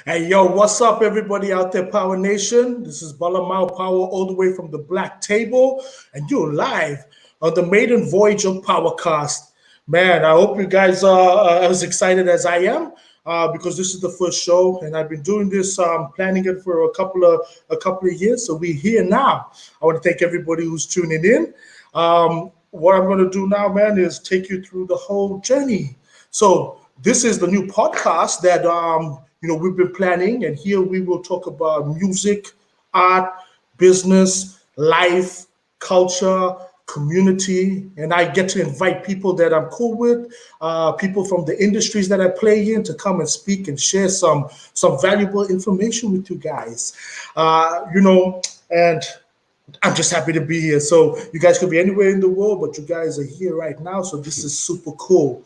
Hey, yo, what's up, everybody out there, PowerNation? This is Bala maupower all the way from the Black Table, and you're live on the maiden voyage of Powercast. Man, I hope you guys are as excited as I am because this is the first show, and I've been doing this, planning it for a couple of years. So we're here now. I want to thank everybody who's tuning in. What I'm going to do now, man, is take you through the whole journey. So this is the new podcast that we've been planning, and here we will talk about music, art, business, life, culture, community, and I get to invite people that I'm cool with, people from the industries that I play in, to come and speak and share some valuable information with you guys. And I'm just happy to be here. So you guys could be anywhere in the world, but you guys are here right now, so this is super cool.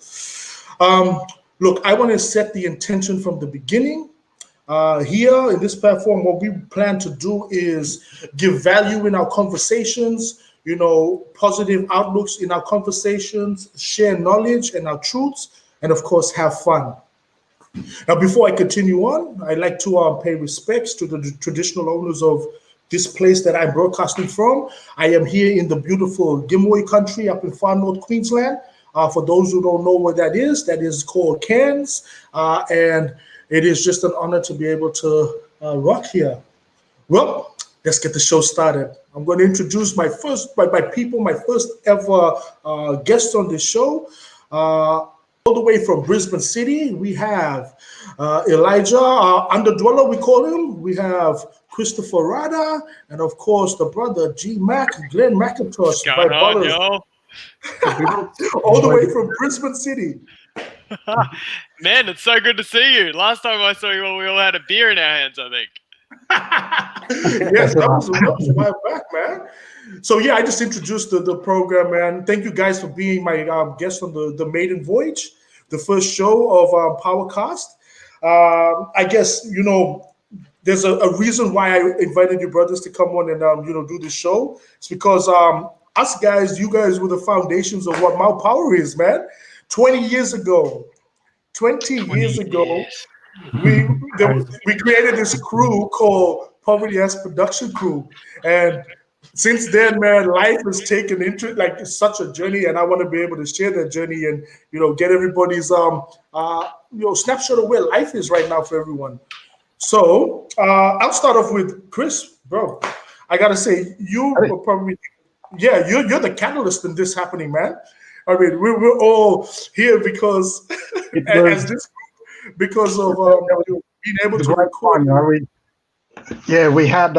Look, I want to set the intention from the beginning. Here in this platform, what we plan to do is give value in our conversations, positive outlooks in our conversations, share knowledge and our truths, and of course, have fun. Now, before I continue on, I'd like to pay respects to the traditional owners of this place that I'm broadcasting from. I am here in the beautiful Gimwe country up in far north Queensland. For those who don't know what that is called Cairns, and it is just an honor to be able to rock here. Well, let's get the show started. I'm going to introduce my first ever guest on this show. All the way from Brisbane City, we have Elijah, Unda Dwella, we call him. We have Christopher Rada, and of course the brother Glen Mackintosh. What's going on, yo? All the way from Brisbane City. Man, it's so good to see you. Last time I saw you, we all had a beer in our hands, I think. Yes, that was a while back, man. So yeah, I just introduced the program, man. Thank you guys for being my guest on the maiden voyage, the first show of Powercast. I guess there's a reason why I invited you brothers to come on and do this show. It's because you guys were the foundations of what maupower is, man. 20 years ago, we created this crew called Poverty as Production Crew, and since then, man, life has taken into it's such a journey, and I want to be able to share that journey and get everybody's snapshot of where life is right now for everyone. So I'll start off with Chris, bro. I gotta say, you're the catalyst in this happening, man. I mean, we're all here because as this group, because of being able to record. We had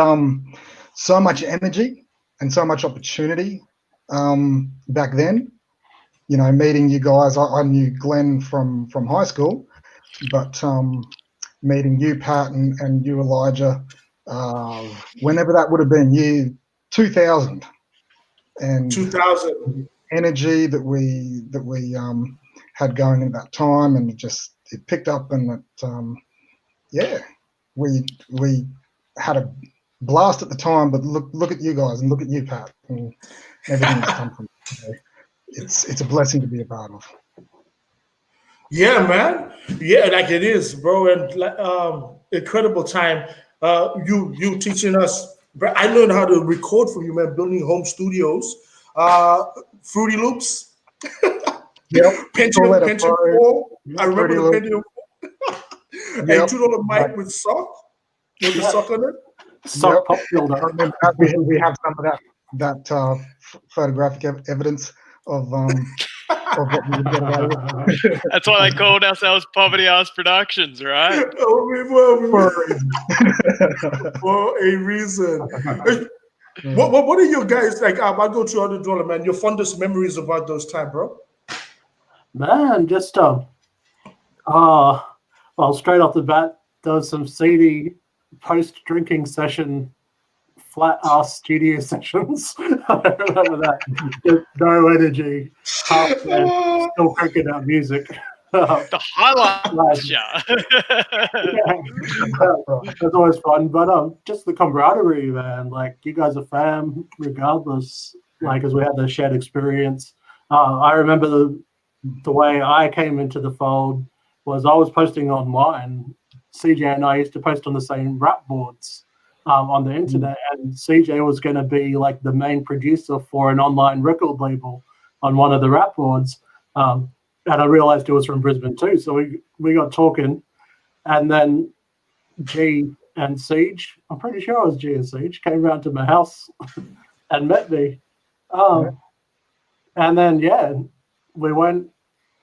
so much energy and so much opportunity back then. Meeting you guys, I knew Glenn from high school, but meeting you, Pat, and you, Elijah, whenever that would have been, year 2000, and 2000 energy that we had going at that time, and it picked up, and we had a blast at the time. But look at you guys, and look at you, Pat, and everything that's come from it. It's a blessing to be a part of. Yeah, man. Yeah, like it is, bro, and incredible time. You teaching us. I learned how to record from you, man. Building home studios, Fruity Loops, Pentium 4. I remember the Pentium 4. And $2 mic with sock, with the sock on it. Sock pop filter. We have some of that photographic evidence of what we would get away with. That's why they called ourselves Poverty Ass Productions, right? For a reason. What are you guys like? I'll go to Unda Dwella, man. Your fondest memories about those times, bro? Man, just straight off the bat, there was some seedy post-drinking session, flat-ass studio sessions. I remember that. No energy. Still cranking out music. The highlight. That's always fun. But just the camaraderie, man. Like, you guys are fam, regardless. Like, as we had the shared experience. I remember the way I came into the fold was I was posting online CJ and I used to post on the same rap boards on the internet, and CJ was going to be like the main producer for an online record label on one of the rap boards. And I realized it was from Brisbane too. So we got talking, and then G and Siege, I'm pretty sure it was G and Siege, came round to my house and met me. And then, we went,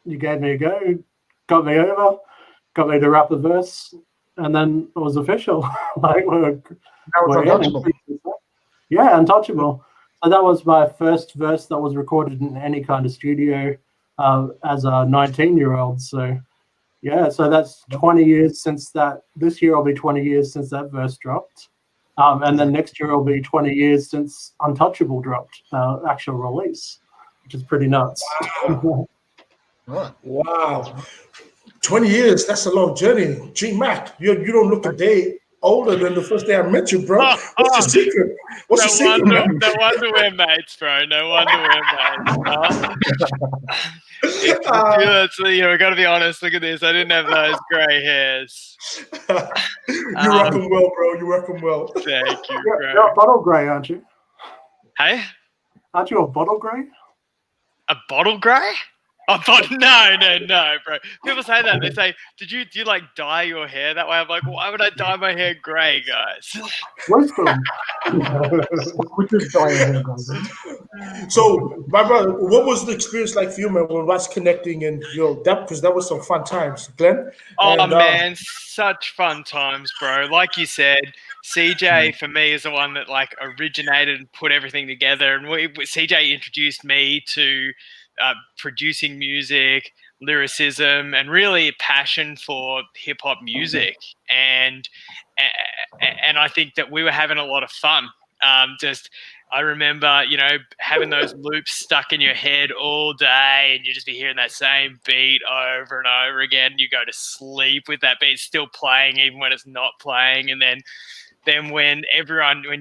you gave me a go, got me over, got me to rap a verse, and then it was official. Like we're Untouchable. Yeah, Untouchable. So that was my first verse that was recorded in any kind of studio as a 19-year-old. So, so that's 20 years since that. This year will be 20 years since that verse dropped. And then next year will be 20 years since Untouchable dropped, actual release, which is pretty nuts. Wow. 20 years, that's a long journey. G-Mac, you don't look a day older than the first day I met you, bro. What's the secret? What's the secret, man? No wonder we're mates, bro. No wonder we're mates. We got to be honest. Look at this. I didn't have those grey hairs. You rock them well, bro. You rock them well. Thank you, bro. You're a bottle grey, aren't you? Hey? Aren't you a bottle grey? A bottle grey? No, bro. People say that. They say, do you like dye your hair that way? I'm like, why would I dye my hair grey, guys? Wisdom. So, my brother, what was the experience like for you, man, when us connecting and because that was some fun times, Glenn? Oh, man, such fun times, bro. Like you said, CJ for me is the one that like originated and put everything together, and CJ introduced me to producing music, lyricism, and really a passion for hip hop music. And I think that we were having a lot of fun. I remember, having those loops stuck in your head all day, and you just be hearing that same beat over and over again. You go to sleep with that beat still playing, even when it's not playing. And then when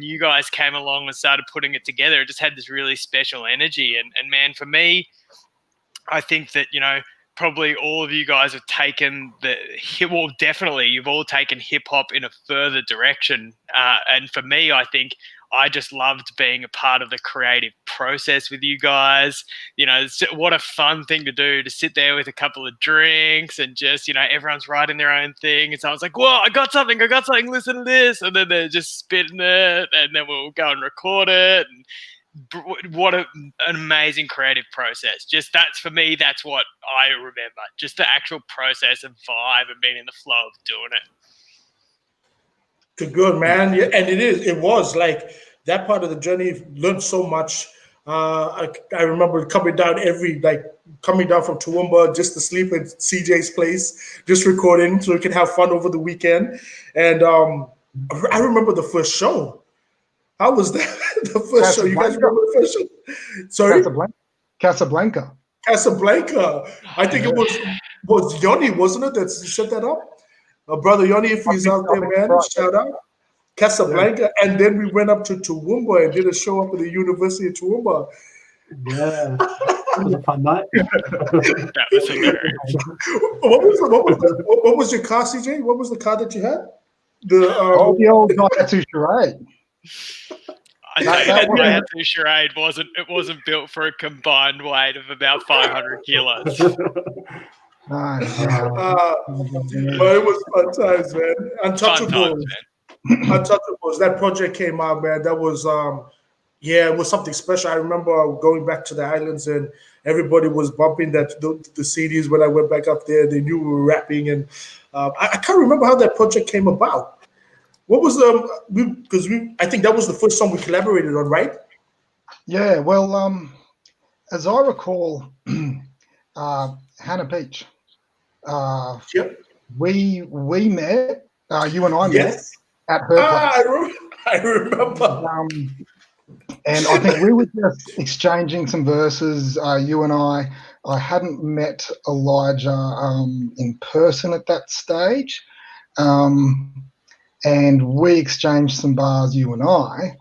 you guys came along and started putting it together, it just had this really special energy. And man, for me, I think that, probably all of you guys have taken definitely you've all taken hip hop in a further direction. And for me, I think I just loved being a part of the creative process with you guys. What a fun thing to do, to sit there with a couple of drinks and just, everyone's writing their own thing. And someone's like, whoa, I got something, listen to this. And then they're just spitting it, and then we'll go and record it. And what an amazing creative process. Just for me, that's what I remember. Just the actual process and vibe and being in the flow of doing it. Good, man. Yeah, and it was like that part of the journey. Learned so much. I remember coming down from Toowoomba just to sleep at CJ's place, just recording so we could have fun over the weekend. And I remember the first show. How was that? The first show? You guys remember the first show? Sorry? Casablanca. I think it was Yoni, wasn't it, that set that up? Brother Yoni, if he's out there, man, shout out. Casablanca. Yeah. And then we went up to Toowoomba and did a show up at the University of Toowoomba. Yeah. That was a fun night. That was hilarious. What was your car, CJ? What was the car that you had? The old Hatsu Charade. My charade wasn't built for a combined weight of about 500 kilos. But it was fun times, man. Untouchables. That project came out, man. That was it was something special. I remember going back to the islands and everybody was bumping the CDs when I went back up there. They knew we were rapping, and I can't remember how that project came about. What was I think that was the first song we collaborated on, right? Yeah, well, as I recall, Hannah Peach. Yep. We met, you and I met at her place. I remember. And I think we were just exchanging some verses, you and I. I hadn't met Elijah in person at that stage. And we exchanged some bars, you and I,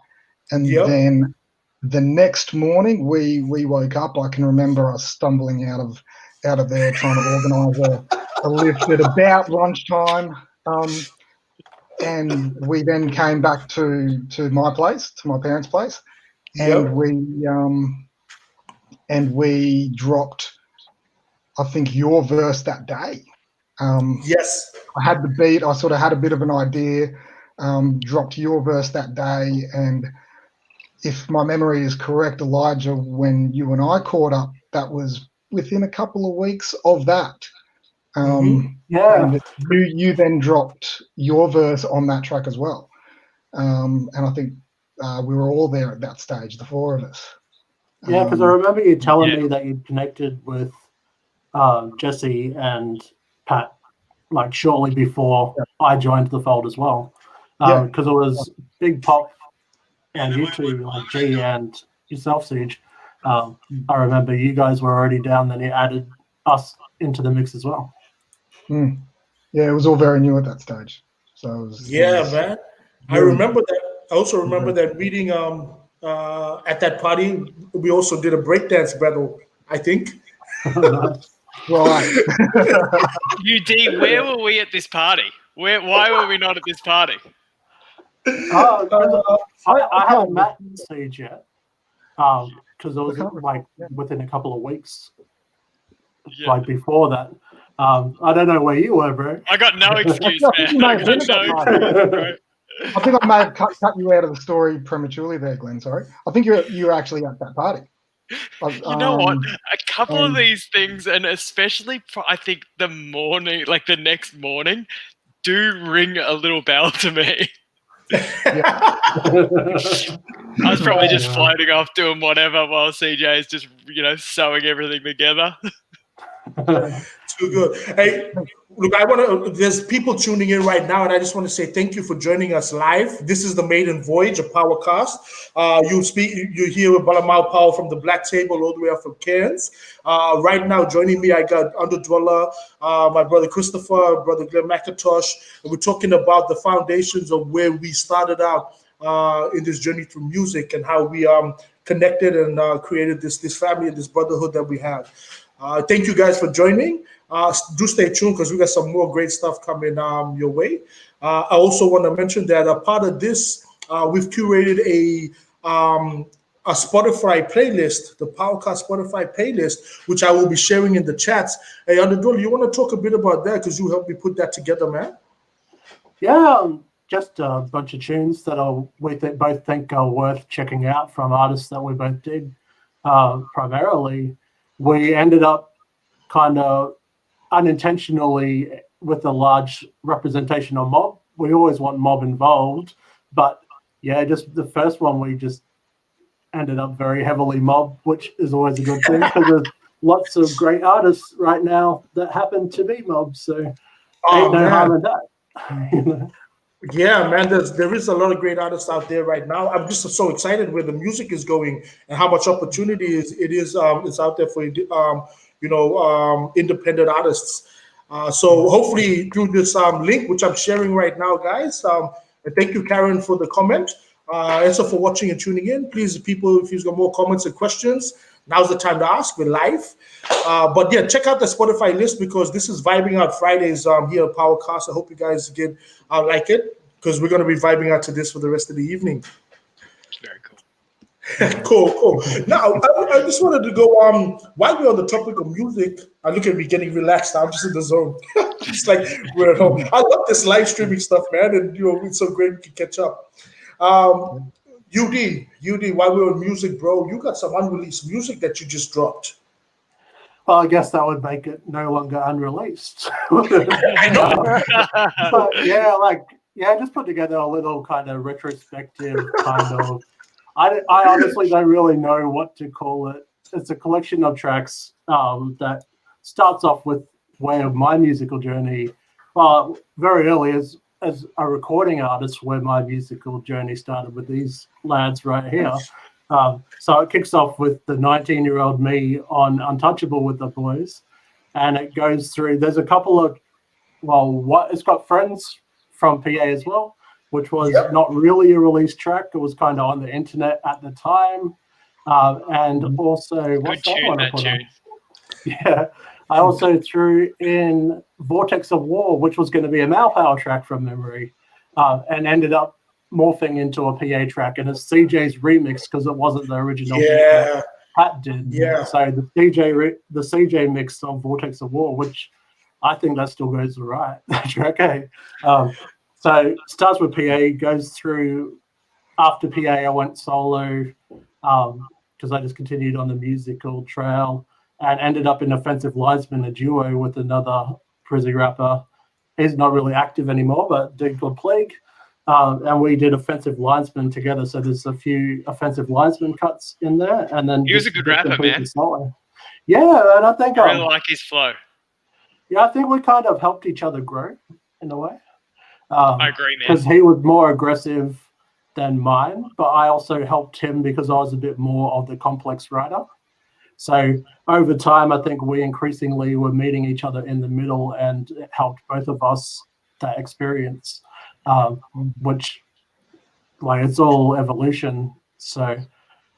and then the next morning we woke up. I can remember us stumbling out of there trying to organise a lift at about lunchtime. And we then came back to my place, to my parents' place, and we dropped, I think, your verse that day. Yes. I had the beat. I sort of had a bit of an idea. Dropped your verse that day, and if my memory is correct, Elijah, when you and I caught up, that was within a couple of weeks of that. Yeah. And you then dropped your verse on that track as well. And I think we were all there at that stage, the four of us. Yeah, because I remember you telling me that you connected with Jesse and Pat like shortly before I joined the fold as well. Because it was Big Pop and you two, like G and yourself, Siege. I remember you guys were already down, then you added us into the mix as well. Yeah, it was all very new at that stage. So it was, man. I remember that. I also remember that meeting at that party. We also did a breakdance battle, I think. Right. UD, where were we at this party? Why were we not at this party? I haven't met Siege yet. Because it was like within a couple of weeks, like before that. I don't know where you were, bro. I got no excuse, man. I think I may have cut you out of the story prematurely there, Glenn. Sorry. I think you were actually at that party. You know what? A couple of these things, and especially I think the morning, like the next morning, do ring a little bell to me. I was probably just floating off doing whatever while CJ is just, sewing everything together. Too good. Hey, look, there's people tuning in right now, and I just want to say thank you for joining us live. This is the Maiden Voyage, a Powercast. You hear about maupower from the Black Table all the way up from Cairns. Right now, joining me, I got Unda Dwella, my brother Christopher, brother Glen Mackintosh, and we're talking about the foundations of where we started out in this journey through music and how we connected and created this family and this brotherhood that we have. Thank you guys for joining. Do stay tuned because we got some more great stuff coming your way. I also want to mention that a part of this, we've curated a Spotify playlist, the PowerCast Spotify playlist, which I will be sharing in the chats. Hey, Unda Dwella, you want to talk a bit about that because you helped me put that together, man? Yeah, just a bunch of tunes that we both think are worth checking out from artists that we both dig. Primarily, we ended up kind of unintentionally with a large representation of mob. We always want mob involved, but yeah, just the first one we just ended up very heavily mob, which is always a good thing because there's lots of great artists right now that happen to be mob, so ain't no harm in that. Yeah, man, there is a lot of great artists out there right now. I'm just so excited where the music is going and how much opportunity it's out there for independent artists. So hopefully through this link, which I'm sharing right now, guys. And thank you, Karen, for the comment. Also for watching and tuning in. Please, people, if you've got more comments and questions, now's the time to ask. We're live. But yeah, check out the Spotify list because this is Vibing Out Fridays here at PowerCast. I hope you guys like it because we're going to be vibing out to this for the rest of the evening. Very cool. Cool. Now, I just wanted to go, while we're on the topic of music, look at me getting relaxed. I'm just in the zone. It's like we're at home. I love this live streaming stuff, man. And, it's so great we can catch up. UD, while we're on music, bro, you got some unreleased music that you just dropped. Well, I guess that would make it no longer unreleased. I know. But I just put together a little kind of retrospective kind of. I honestly don't really know what to call it. It's a collection of tracks that starts off with where my musical journey, very early as a recording artist, where my musical journey started with these lads right here. So it kicks off with the 19-year-old me on Untouchable with the Boys, and it goes through. There's a couple of it's got Friends from PA as well, which was not really a released track. It was kind of on the internet at the time, and also what's that one I put on? Yeah, I also threw in Vortex of War, which was going to be a maupower track from memory, and ended up morphing into a PA track, and it's CJ's remix because it wasn't the original beat that Pat did. Yeah. So the CJ mix of Vortex of War, which I think that still goes all right. Okay. So it starts with PA, goes through. After PA, I went solo because I just continued on the musical trail and ended up in Offensive Linesman, a duo with another Prizzy rapper. He's not really active anymore, but did good plague. And we did Offensive Linesman together. So there's a few Offensive Linesman cuts in there. And then he was a good rapper, man. Solo. Yeah, and I think I really like his flow. Yeah, I think we kind of helped each other grow in a way. I agree, man. Because he was more aggressive than mine, but I also helped him because I was a bit more of the complex writer. So over time, I think we increasingly were meeting each other in the middle, and it helped both of us that experience, which, like, it's all evolution. So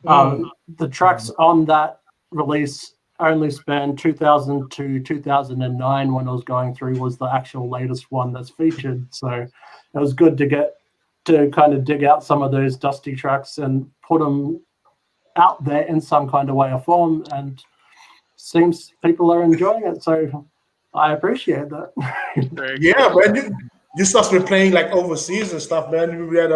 the tracks on that release only span 2000 to 2009 when I was going through was the actual latest one that's featured. So it was good to get to kind of dig out some of those dusty tracks and put them out there in some kind of way or form, and seems people are enjoying it, so I appreciate that. Yeah, man, you stuff's been playing like overseas and stuff, man. We had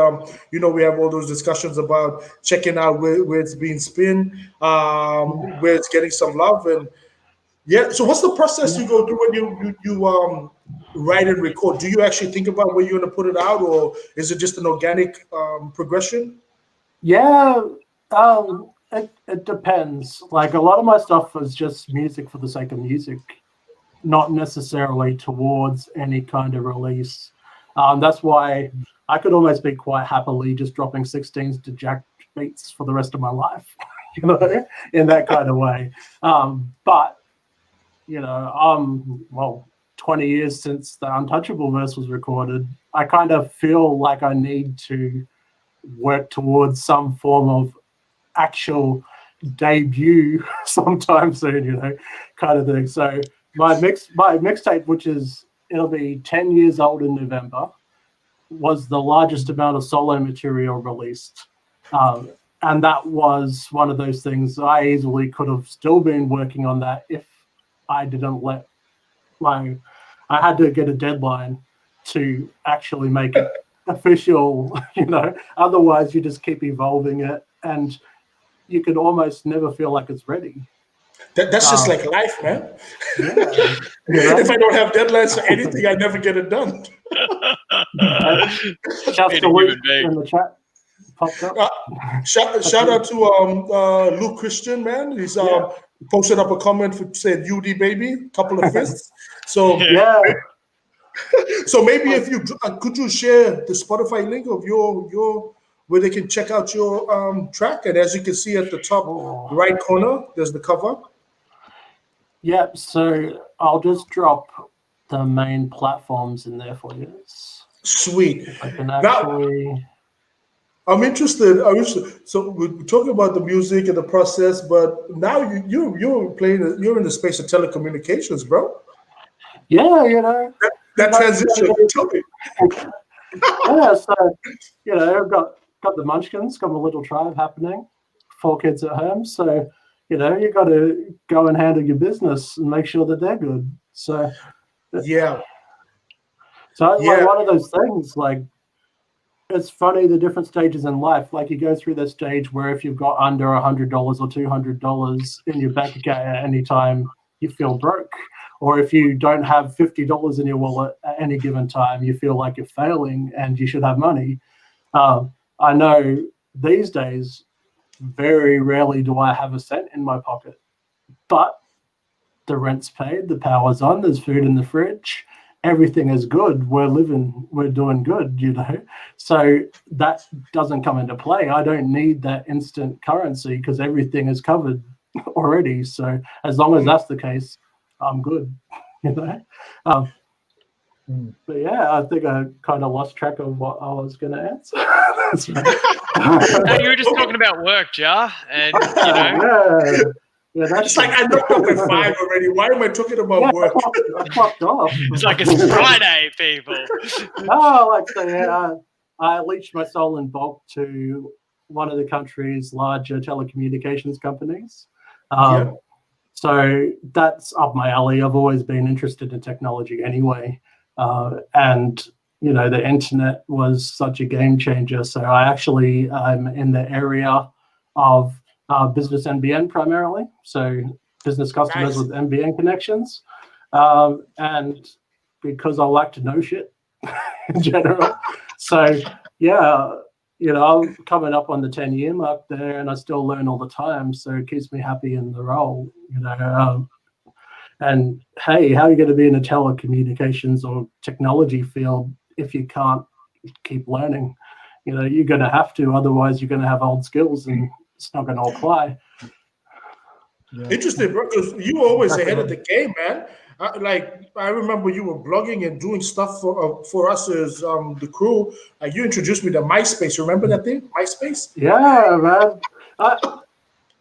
we have all those discussions about checking out where it's being spin, where it's getting some love. And yeah, so what's the process you go through when you write and record? Do you actually think about where you're going to put it out, or is it just an organic progression? Yeah, it depends. Like, a lot of my stuff is just music for the sake of music, not necessarily towards any kind of release. That's why I could almost be quite happily just dropping 16s to jack beats for the rest of my life, in that kind of way. But, well, 20 years since the Untouchable verse was recorded, I kind of feel like I need to work towards some form of actual debut sometime soon, kind of thing. So my mixtape, which it'll be 10 years old in November, was the largest amount of solo material released. And that was one of those things I easily could have still been working on that if I didn't I had to get a deadline to actually make it official, otherwise you just keep evolving it and you could almost never feel like it's ready. That's just like life, man. Yeah. If I don't have deadlines for anything, I never get it done. Just a week in the chat popped up. Shout out to Luke Christian, man. He's posted up a comment for said UD baby, couple of fists. So yeah. So maybe if you could you share the Spotify link of your where they can check out your track, and as you can see at the top right corner, there's the cover. Yeah, so I'll just drop the main platforms in there for you. Sweet. I can actually. I'm interested. So we're talking about the music and the process, but now you're playing. You're in the space of telecommunications, bro. Yeah, that transition. Tell me. Yeah, so I've got the munchkins, got a little tribe happening, 4 kids at home. So you got to go and handle your business and make sure that they're good. So yeah. So like one of those things, like, it's funny the different stages in life. Like, you go through that stage where if you've got under $100 or $200 in your bank account at any time, you feel broke. Or if you don't have $50 in your wallet at any given time, you feel like you're failing and you should have money. I know these days, very rarely do I have a cent in my pocket, but the rent's paid, the power's on, there's food in the fridge, everything is good. We're doing good, So that doesn't come into play. I don't need that instant currency because everything is covered already. So as long as that's the case, I'm good, But yeah, I think I kind of lost track of what I was going to answer. No, you were just talking about work, Jar, and Yeah. Yeah, that's It's like I knocked up at 5 already. Why am I talking about work? I clocked off. It's like it's Friday, people. Oh, like so, yeah. I leached my soul in bulk to one of the country's larger telecommunications companies. Yeah. So that's up my alley. I've always been interested in technology anyway. And, you know, the internet was such a game changer. So I actually am in the area of business NBN primarily. So business customers Nice. with NBN connections. And because I like to know shit in general. So, yeah, you know, I'm coming up on the 10-year mark there and I still learn all the time. So it keeps me happy in the role, you know. And hey, how are you going to be in a telecommunications or technology field if you can't keep learning? You know, you're going to have to, otherwise you're going to have old skills and it's not going to apply. Yeah. Interesting, bro, because you were always ahead of the game, man. I remember you were blogging and doing stuff for us as the crew. You introduced me to MySpace. Remember that thing, MySpace? Yeah, man.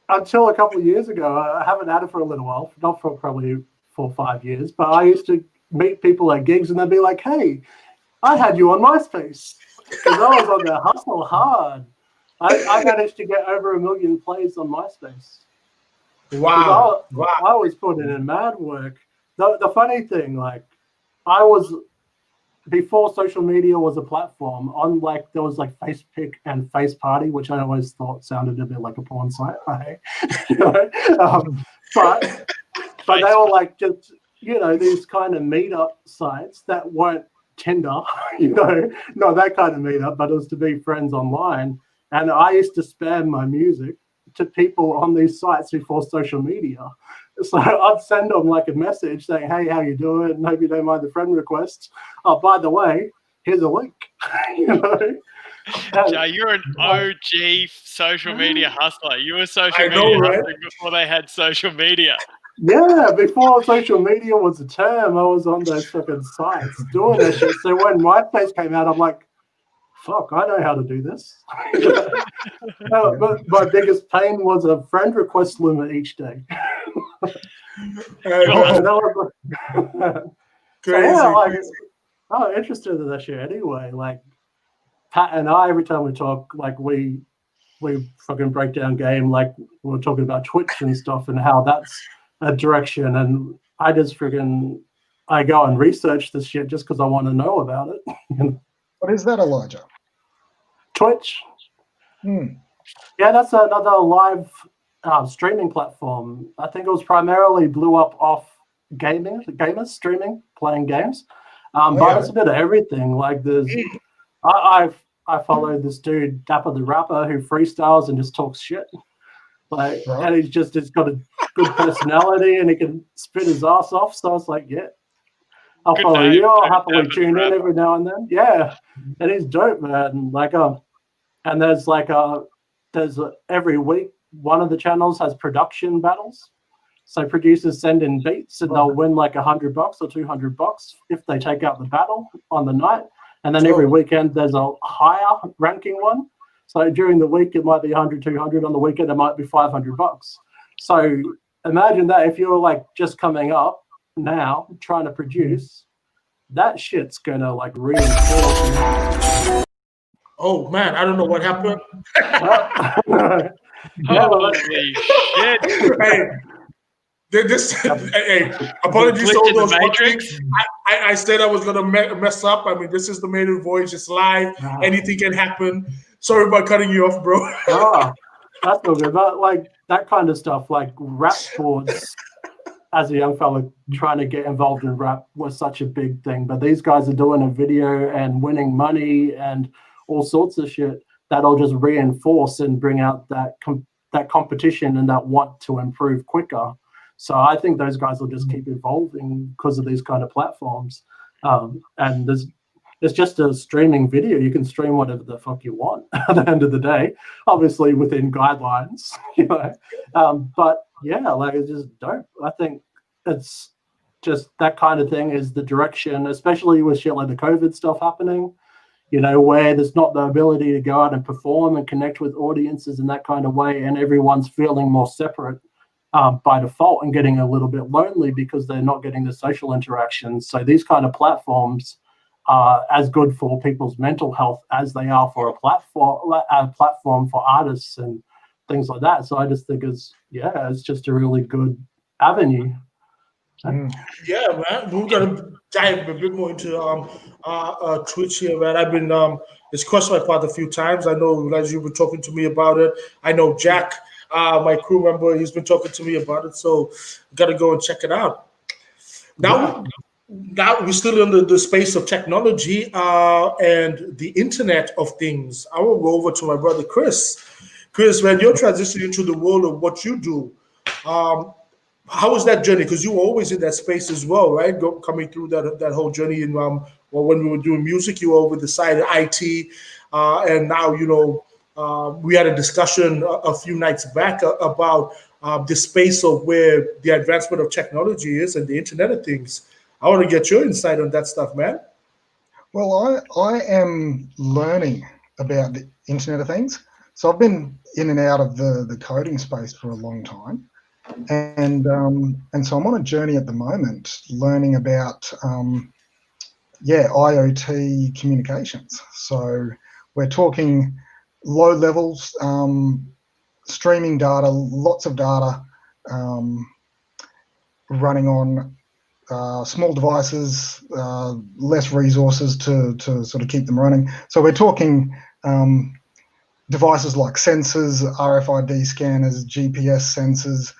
Until a couple of years ago, I haven't had it for a little while, not for probably 4 or 5 years, but I used to meet people at gigs and they'd be like, hey, I had you on MySpace. Because I was on the hustle hard. I managed to get over 1 million plays on MySpace. Wow. I was putting in mad work. The funny thing, like, I was, before social media was a platform, on like, there was like FacePic and Face Party, which I always thought sounded a bit like a porn site. You know? But they were like just, you know, these kind of meetup sites that weren't Tinder, you know, not that kind of meetup, but it was to be friends online. And I used to spam my music to people on these sites before social media. So I'd send them like a message saying, hey, how you doing? Hope you don't mind the friend request. Oh, by the way, here's a link. You know? Jay, you're an OG social media hustler. You were social I know, media right? hustling before they had social media. Yeah, before social media was a term, I was on those fucking sites doing that shit. So when MySpace came out, I'm like, fuck, I know how to do this. But my biggest pain was a friend request limit each day. So yeah, like, I'm interested in that shit anyway. Like, Pat and I, every time we talk, like, we fucking break down game. Like, we're talking about Twitch and stuff and how that's a direction. And I just I go and research this shit just because I want to know about it. What is that, Elijah? Twitch. Yeah, that's another live streaming platform. I think it was primarily blew up off gamers streaming, playing games. But it's a bit of everything. Like, there's, I follow this dude, Dapper the Rapper, who freestyles and just talks shit. Like, and he's got a good personality and he can spit his ass off. So it's like, yeah, I'll follow you. I'll happily tune in every now and then. Yeah, and he's dope, man. Like, and there's like every week one of the channels has production battles. So producers send in beats and they'll win like $100 or $200 if they take out the battle on the night. And then every weekend there's a higher ranking one. So during the week it might be 100, 200. On the weekend it might be $500. So imagine that if you're like just coming up now trying to produce, that shit's gonna like reinforce. Oh man, I don't know what happened. Holy shit! Hey, apologies to all those Matrix. I said I was gonna mess up. I mean, this is the Maiden Voyage. It's live. Anything can happen. Sorry about cutting you off, bro. That's no good. But like that kind of stuff, like rap boards, as a young fella trying to get involved in rap was such a big thing. But these guys are doing a video and winning money and all sorts of shit that'll just reinforce and bring out that competition and that want to improve quicker. So I think those guys will just keep evolving because of these kind of platforms. And it's just a streaming video. You can stream whatever the fuck you want at the end of the day, obviously within guidelines, you know. But yeah, like, it's just dope. I think it's just that kind of thing is the direction, especially with shit like the COVID stuff happening, you know, where there's not the ability to go out and perform and connect with audiences in that kind of way, and everyone's feeling more separate by default and getting a little bit lonely because they're not getting the social interactions. So these kind of platforms are as good for people's mental health as they are for a platform for artists and things like that. So I just think it's just a really good avenue. Yeah, man. We're gonna dive a bit more into Twitch here, man. I've been it's crossed my path a few times. I know, as you've been talking to me about it. I know Jack, my crew member, he's been talking to me about it. So gotta go and check it out. Now, we're still in the space of technology and the Internet of Things. I will go over to my brother Chris. Chris, man, you're transitioning into the world of what you do. How was that journey? Because you were always in that space as well, right? Coming through that whole journey, and well, when we were doing music, you were over the side of IT, and now we had a discussion a few nights back about the space of where the advancement of technology is and the Internet of Things. I want to get your insight on that stuff, man. Well, I am learning about the Internet of Things. So I've been in and out of the coding space for a long time. And so I'm on a journey at the moment learning about IoT communications. So we're talking low levels, streaming data, lots of data, running on small devices, less resources to sort of keep them running. So we're talking devices like sensors, RFID scanners, GPS sensors.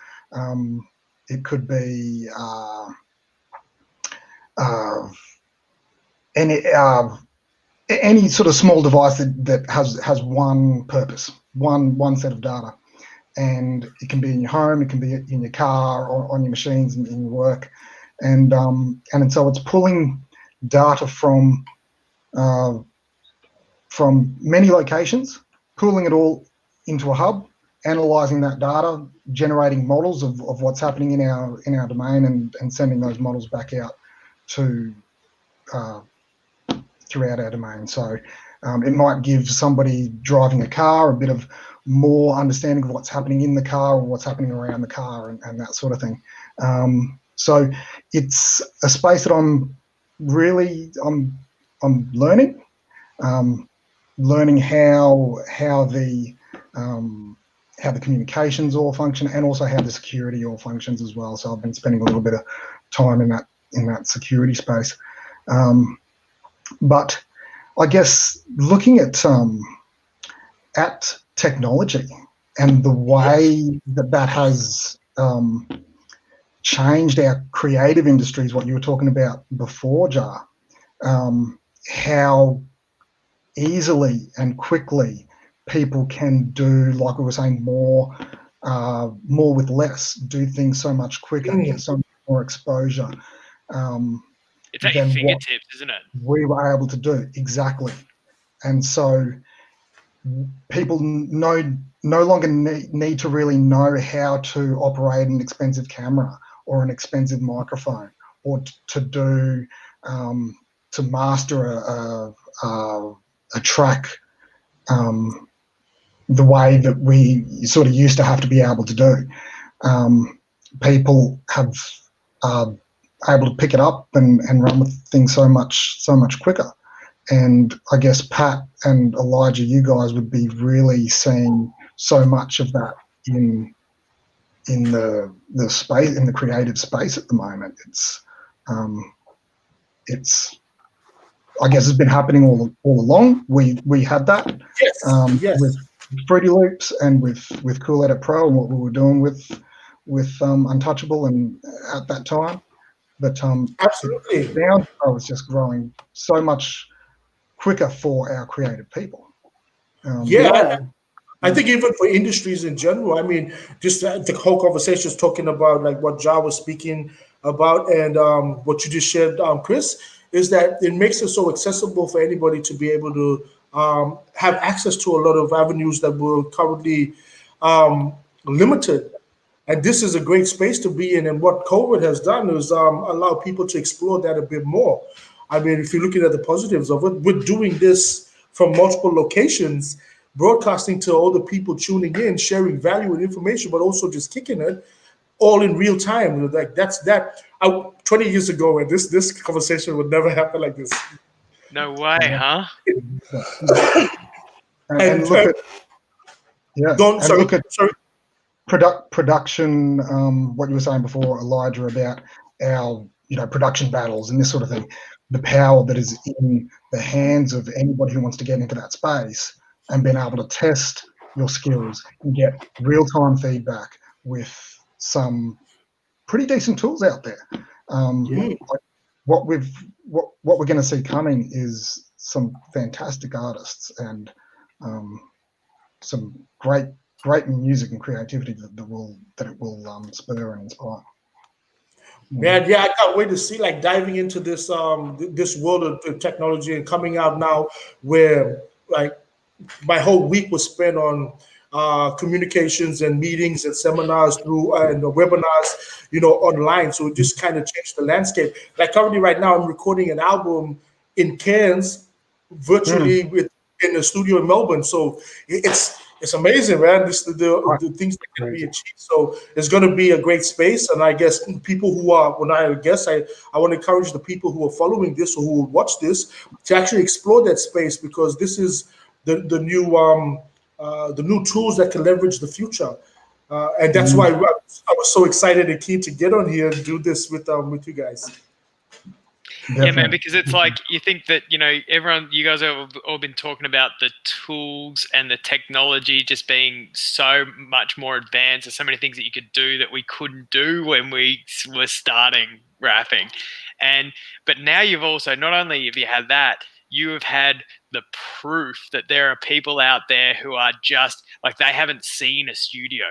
It could be any sort of small device that has one purpose, one set of data, and it can be in your home, it can be in your car, or on your machines in your work, and so it's pulling data from many locations, pulling it all into a hub, analyzing that data, generating models of what's happening in our domain, and sending those models back out to throughout our domain. So it might give somebody driving a car a bit of more understanding of what's happening in the car or what's happening around the car and that sort of thing. So it's a space that I'm learning, learning how the communications all function, and also how the security all functions as well. So I've been spending a little bit of time in that security space. But I guess looking at technology and the way that has changed our creative industries, what you were talking about before, Jar, how easily and quickly people can do, like we were saying, more with less, do things so much quicker, get so much more exposure. It's at your fingertips, isn't it? We were able to do, exactly. And so people no longer need to really know how to operate an expensive camera or an expensive microphone, or to do to master a track the way that we sort of used to have to be able to do. People have able to pick it up and run with things so much quicker. And I guess Pat and Elijah, you guys would be really seeing so much of that in the space, in the creative space at the moment. It's I guess it's been happening all along. We had that with Fruity Loops and with Cool Edit Pro and what we were doing with Untouchable and at that time. But absolutely, now it's just growing so much quicker for our creative people. I think even for industries in general, I mean, just the whole conversation is talking about like what Ja was speaking about, and what you just shared, Chris, is that it makes it so accessible for anybody to be able to have access to a lot of avenues that were currently limited. And this is a great space to be in. And what COVID has done is allow people to explore that a bit more. I mean, if you're looking at the positives of it, we're doing this from multiple locations, broadcasting to all the people tuning in, sharing value and information, but also just kicking it. all in real time. Like that's that. 20 years ago, and this conversation would never happen like this. No way, huh? And look at look at production. What you were saying before, Elijah, about our production battles and this sort of thing. The power that is in the hands of anybody who wants to get into that space and being able to test your skills and get real-time feedback with some pretty decent tools out there. Like what we're going to see coming is some fantastic artists and some great music and creativity that it will spur and inspire. Man, yeah, I can't wait to see, like, diving into this this world of technology and coming out now where, like, my whole week was spent on communications and meetings and seminars through and webinars, online. So it just kind of changed the landscape. Like currently right now, I'm recording an album in Cairns virtually in the studio in Melbourne. So it's amazing, man. The things that can be achieved. So it's going to be a great space. And I guess people who are, I want to encourage the people who are following this or who will watch this to actually explore that space, because this is the new tools that can leverage the future. And that's why I was so excited and keen to get on here and do this with you guys. Definitely. Yeah, man, because it's like you think that, you guys have all been talking about the tools and the technology just being so much more advanced. There's so many things that you could do that we couldn't do when we were starting rapping. But now you've also, not only have you had that, you have had the proof that there are people out there who are just, like, they haven't seen a studio.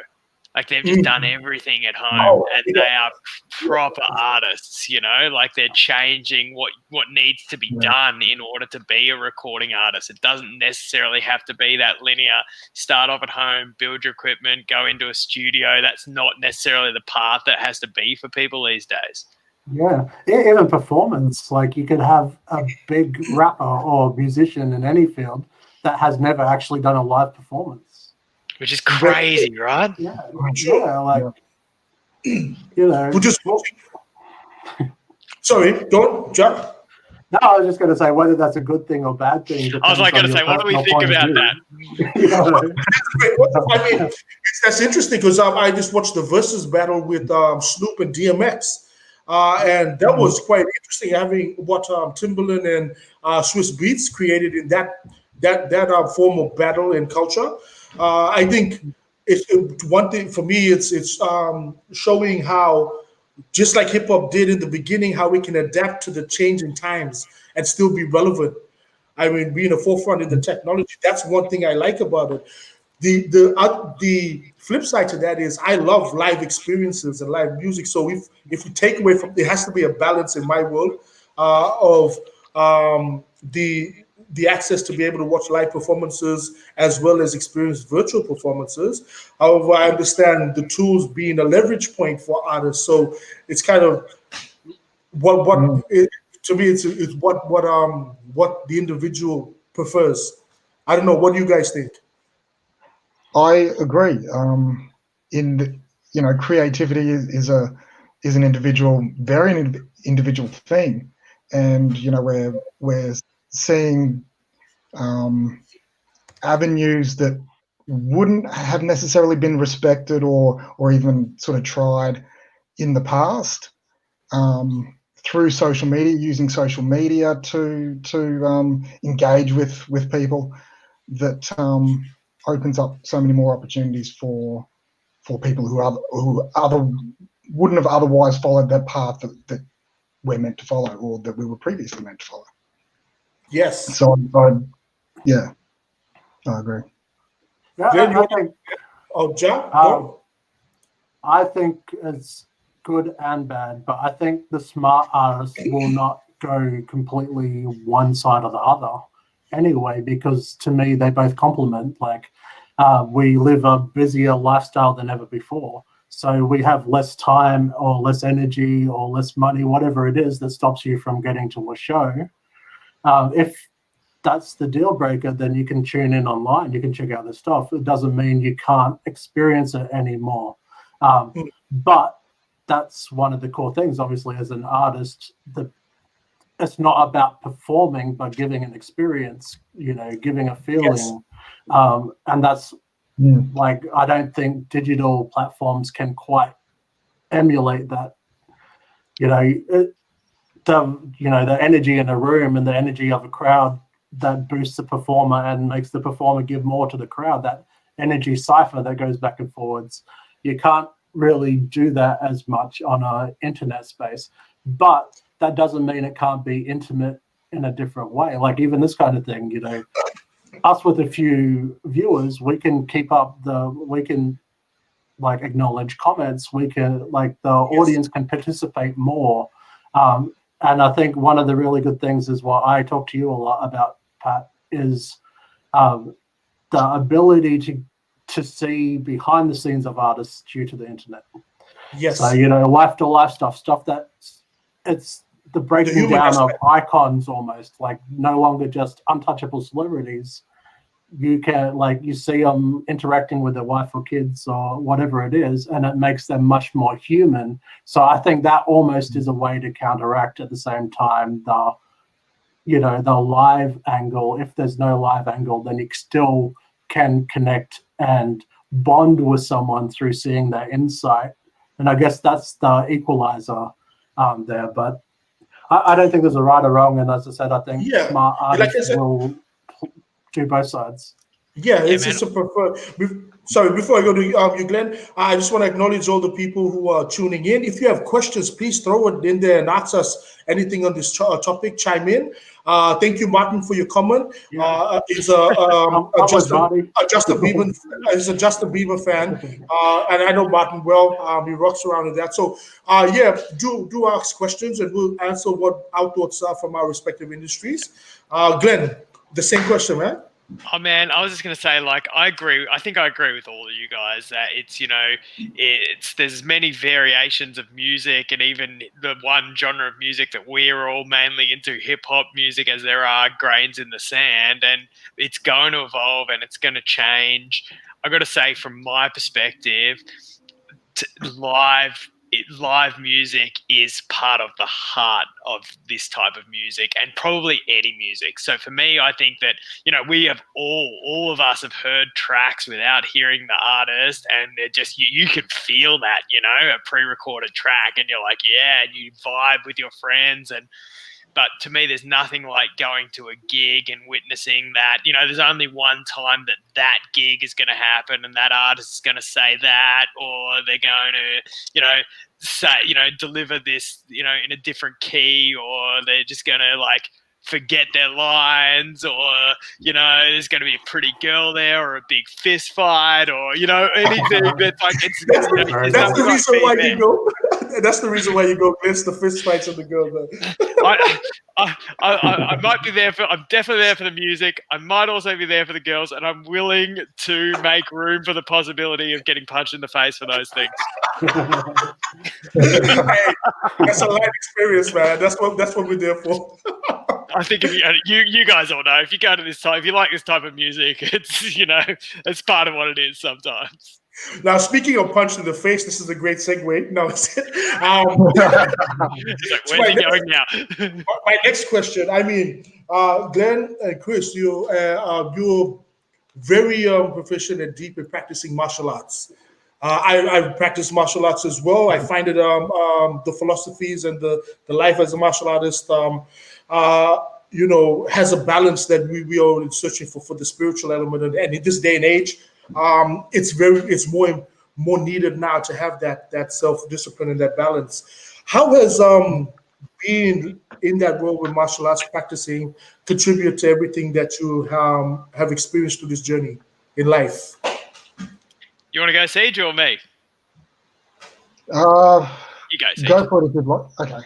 Like, they've just done everything at home, and they are proper artists, like they're changing what needs to be done in order to be a recording artist. It doesn't necessarily have to be that linear, start off at home, build your equipment, go into a studio. That's not necessarily the path that has to be for people these days. Yeah, even performance. Like, you could have a big rapper or musician in any field that has never actually done a live performance. Which is crazy, right? Yeah, like, Sorry, don't jump. No, I was just going to say whether that's a good thing or bad thing. I was like going to say, what do we think about that? I mean, that's interesting because I just watched the Versus battle with Snoop and DMX. And that was quite interesting, having what Timbaland and Swiss Beats created in that form of battle and culture. I think it's one thing for me. It's showing how, just like hip hop did in the beginning, how we can adapt to the changing times and still be relevant. I mean, being a forefront in the technology. That's one thing I like about it. The flip side to that is I love live experiences and live music. So if we take away from, there has to be a balance in my world of the access to be able to watch live performances as well as experience virtual performances. However, I understand the tools being a leverage point for artists. So it's kind of to me, it's what the individual prefers. I don't know. What do you guys think? I agree. Creativity is an very individual thing, and we're seeing avenues that wouldn't have necessarily been respected or even sort of tried in the past through social media, using social media to engage with people. That opens up so many more opportunities for people who wouldn't have otherwise followed that path that we're meant to follow, or that we were previously meant to follow. Yes. So I agree. Yeah, I think. John. I think it's good and bad, but I think the smart artists will not go completely one side or the other anyway, because to me they both complement. Like, we live a busier lifestyle than ever before, so we have less time or less energy or less money, whatever it is that stops you from getting to a show. If that's the deal breaker, then you can tune in online, you can check out the stuff. It doesn't mean you can't experience it anymore. But that's one of the core things. Obviously, as an artist, it's not about performing, but giving an experience. You know, giving a feeling, and that's like, I don't think digital platforms can quite emulate that. You know, the energy in a room and the energy of a crowd that boosts the performer and makes the performer give more to the crowd. That energy cipher that goes back and forwards. You can't really do that as much on an internet space, but that doesn't mean it can't be intimate in a different way. Like even this kind of thing, you know, us with a few viewers, we can keep up we can like acknowledge comments. We can, like, the audience can participate more. And I think one of the really good things is what I talk to you a lot about, Pat, is the ability to see behind the scenes of artists due to the internet. Yes. So, you know, life to life stuff that it's the breaking down of icons, almost like no longer just untouchable celebrities. You can, like, you see them interacting with their wife or kids or whatever it is, and it makes them much more human. So I think that almost is a way to counteract at the same time the live angle. If there's no live angle, then you still can connect and bond with someone through seeing their insight. And I guess that's the equalizer there. But I don't think there's a right or wrong. And as I said, I think smart artists will do both sides. It's a prefer. Sorry, before I go to you, Glenn, I just want to acknowledge all the people who are tuning in. If you have questions, please throw it in there and ask us anything on this topic. Chime in. Thank you, Martin, for your comment. He's a Justin Bieber fan, and I know Martin well. He rocks around with that. So, do ask questions, and we'll answer what our thoughts are from our respective industries. Glenn, the same question, man. Oh man, I was just gonna say, like, I agree. I think I agree with all of you guys that it's, you know, there's many variations of music, and even the one genre of music that we're all mainly into, hip hop music, as there are grains in the sand, and it's going to evolve and it's going to change. I got to say, from my perspective, live music is part of the heart of this type of music, and probably any music. So for me, I think that, you know, we have all of us have heard tracks without hearing the artist, and they're just, you can feel that, you know, a pre-recorded track, and you're like, yeah, and you vibe with your friends. But to me, there's nothing like going to a gig and witnessing that. You know, there's only one time that gig is going to happen, and that artist is going to say that, or they're going to, you know, say, you know, deliver this, you know, in a different key, or they're just going to, like, forget their lines, or, you know, there's going to be a pretty girl there, or a big fist fight, or, you know, anything that's like, that's the reason why you go. That's the reason why you go against the fist fights of the girls. I might be there I'm definitely there for the music. I might also be there for the girls, and I'm willing to make room for the possibility of getting punched in the face for those things. Hey, that's a life experience, man. That's what we're there for. I think if you guys all know, if you go to this type, if you like this type of music, it's, you know, it's part of what it is sometimes. Now, speaking of punch in the face, this is a great segue. No, it's it. Where's he going now? My next question. I mean, Glenn and Chris, you're very proficient and deep in practicing martial arts. I practice martial arts as well. I find it the philosophies and the life as a martial artist, you know, has a balance that we are searching for the spiritual element, and in this day and age, it's more needed now to have that self-discipline and that balance. How has being in that world with martial arts practicing contribute to everything that you have experienced through this journey in life? You want to go, Siege, or me? You go, Siege. Go for it if you'd like. Okay.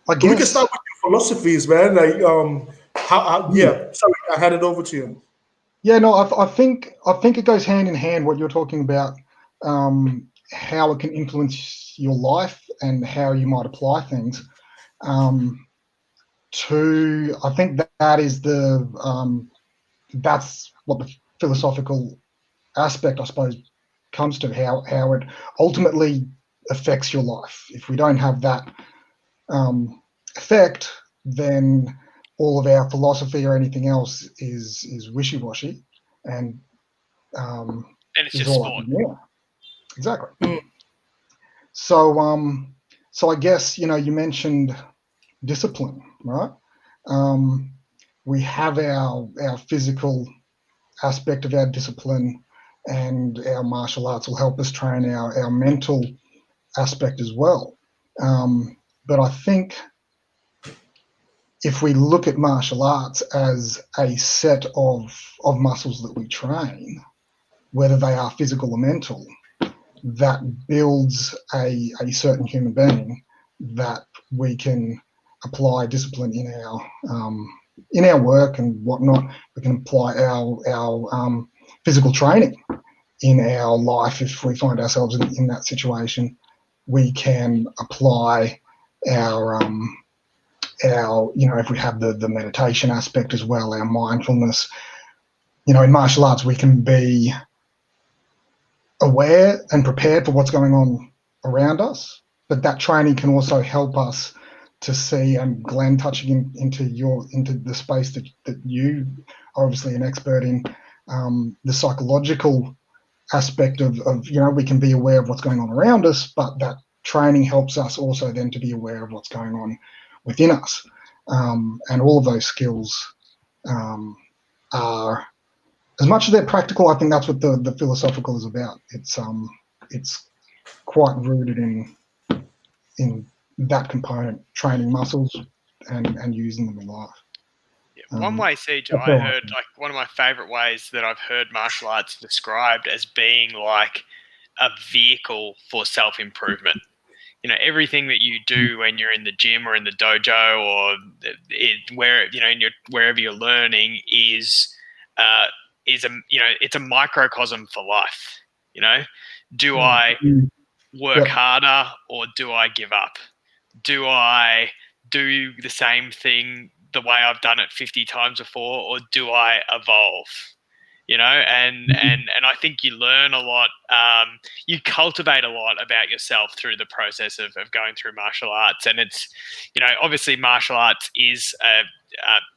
I guess we can start with your philosophies, man. Like, sorry, I hand it over to you. Yeah, no, I think it goes hand in hand what you're talking about, how it can influence your life and how you might apply things. I think that is that's what the philosophical aspect, I suppose, comes to how it ultimately affects your life. If we don't have that effect, then all of our philosophy or anything else is wishy-washy, and it's is just all sport. up in the air. Exactly. So I guess, you mentioned discipline, right? We have our physical aspect of our discipline, and our martial arts will help us train our mental aspect as well. But I think if we look at martial arts as a set of muscles that we train, whether they are physical or mental, that builds a certain human being that we can apply discipline in our work and whatnot. We can apply our physical training in our life. If we find ourselves in that situation, we can apply our if we have the meditation aspect as well, our mindfulness. In martial arts, we can be aware and prepared for what's going on around us, but that training can also help us to see, and Glenn, touching into the space that you are obviously an expert in, the psychological aspect of we can be aware of what's going on around us, but that training helps us also then to be aware of what's going on within us, and all of those skills are, as much as they're practical, I think that's what the philosophical is about. It's quite rooted in that component, training muscles and using them in life. Yeah. One way, CJ, I heard, like, one of my favorite ways that I've heard martial arts described as being like a vehicle for self-improvement. Everything that you do when you're in the gym or in the dojo or wherever you're learning is it's a microcosm for life. Do I work harder, or do I give up? Do I do the same thing the way I've done it 50 times before, or do I evolve? And I think you learn a lot. You cultivate a lot about yourself through the process of going through martial arts. And it's, obviously martial arts is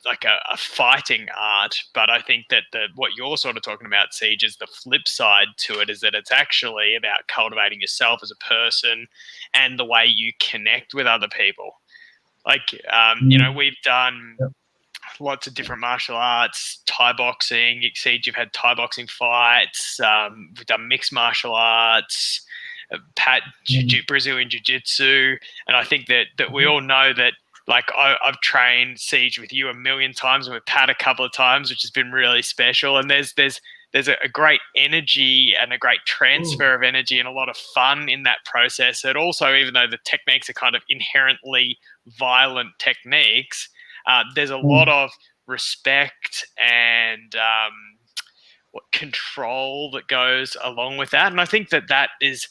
like a fighting art, but I think that what you're sort of talking about, Siege, is the flip side to it, is that it's actually about cultivating yourself as a person and the way you connect with other people. Like, we've done lots of different martial arts, Thai boxing. Siege, you've had Thai boxing fights. We've done mixed martial arts, Brazilian jiu-jitsu. And I think that we all know that, like, I've trained, Siege, with you a million times, and with Pat a couple of times, which has been really special. And there's a great energy and a great transfer of energy and a lot of fun in that process. And also, even though the techniques are kind of inherently violent techniques, there's a lot of respect and control that goes along with that. And I think that is,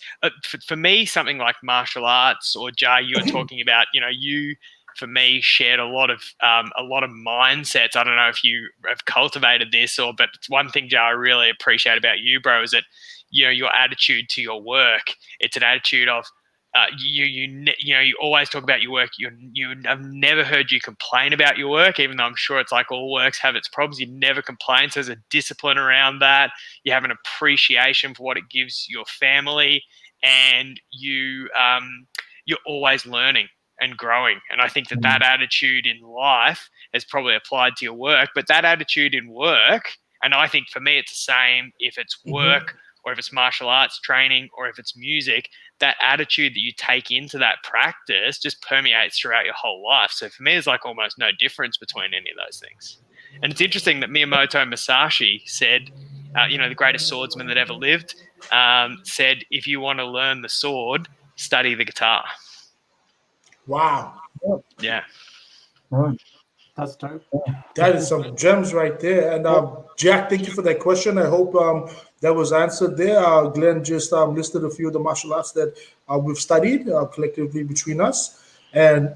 for me, something like martial arts, or Jay, you were talking about, you, for me, shared a lot of mindsets. I don't know if you have cultivated this, but it's one thing, Jay, I really appreciate about you, bro, is that, your attitude to your work. It's an attitude of, you always talk about your work. I've never heard you complain about your work, even though I'm sure it's like all works have its problems. You never complain. So there's a discipline around that. You have an appreciation for what it gives your family, and you're always learning and growing. And I think that attitude in life has probably applied to your work, but that attitude in work, and I think for me it's the same if it's work or if it's martial arts training or if it's music, that attitude that you take into that practice just permeates throughout your whole life. So for me, there's like almost no difference between any of those things. And it's interesting that Miyamoto Musashi said, the greatest swordsman that ever lived, said, if you want to learn the sword, study the guitar. Wow. Yeah. That's dope. That is some gems right there. And Jack, thank you for that question. I hope that was answered there. Glenn just listed a few of the martial arts that we've studied collectively between us. And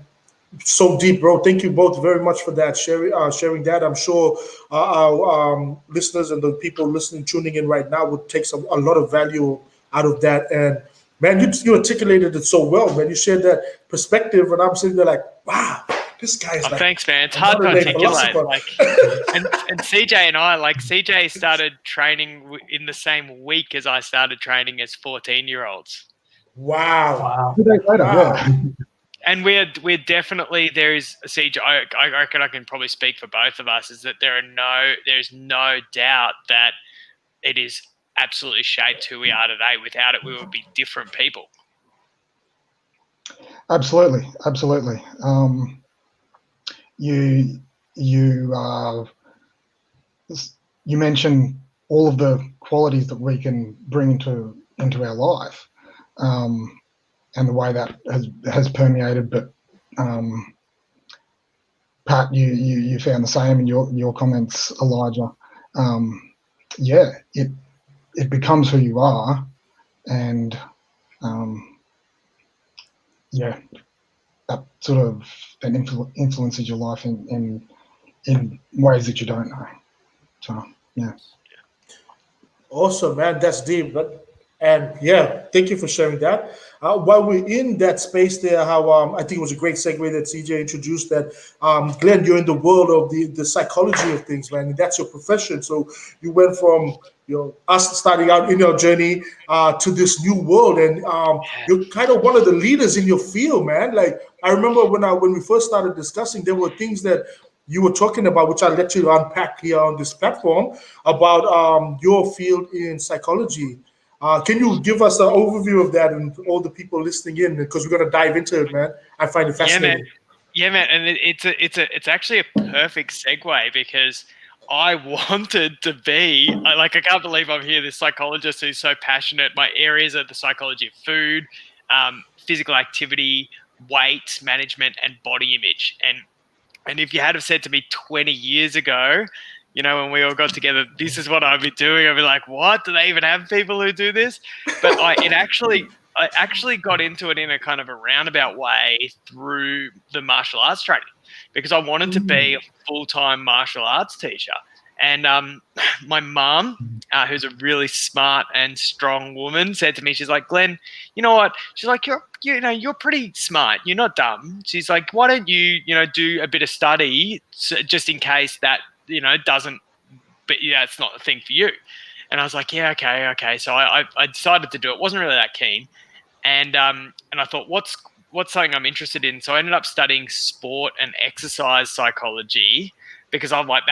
so deep, bro. Thank you both very much for that, sharing that. I'm sure our listeners and the people listening, tuning in right now would take a lot of value out of that. And man, you articulated it so well, man. You shared that perspective, and I'm sitting there like, wow, this guy is like, thanks, man. It's a hard to modern-day articulate. philosopher. Like, and CJ and I, like CJ started training in the same week as I started training as 14-year-olds. Wow. Wow. 2 days later, Wow. yeah. And we're definitely, there's CJ. I reckon I can probably speak for both of us. Is that there's no doubt that it is absolutely shaped who we are today. Without it, we would be different people. Absolutely, absolutely. You mentioned all of the qualities that we can bring into our life, and the way that has permeated. But Pat, you found the same in your comments, Elijah. Yeah, it becomes who you are, and yeah, that sort of influences your life in ways that you don't know. So yeah. Awesome, man. That's deep. And yeah, thank you for sharing that. While we're in that space there, how I think it was a great segue that CJ introduced that, Glenn, you're in the world of the psychology of things, man. And that's your profession. So you went from us starting out in your journey to this new world, and you're kind of one of the leaders in your field, man. Like I remember when we first started discussing, there were things that you were talking about, which I'll let you unpack here on this platform, about your field in psychology. Can you give us an overview of that and all the people listening in? Because we're going to dive into it, man. I find it fascinating. Yeah, man. And it's actually a perfect segue because I wanted to be I can't believe I'm here. This psychologist who's so passionate. My areas are the psychology of food, physical activity, weight management, and body image. And if you had have said to me 20 years ago, when we all got together, this is what I'd be doing, I'd be like, what? Do they even have people who do this? But I actually got into it in a kind of a roundabout way through the martial arts training because I wanted to be a full-time martial arts teacher. And my mum, who's a really smart and strong woman, said to me, she's like, Glenn, you know what? She's like, you're pretty smart. You're not dumb. She's like, why don't you, do a bit of study just in case that, doesn't, but it's not a thing for you. And I was like, yeah, okay. So I decided to do it. Wasn't really that keen. And I thought, what's something I'm interested in? So I ended up studying sport and exercise psychology because I'm like,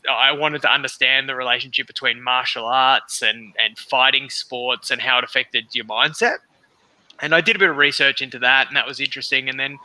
I wanted to understand the relationship between martial arts and fighting sports and how it affected your mindset. And I did a bit of research into that, and that was interesting. And then,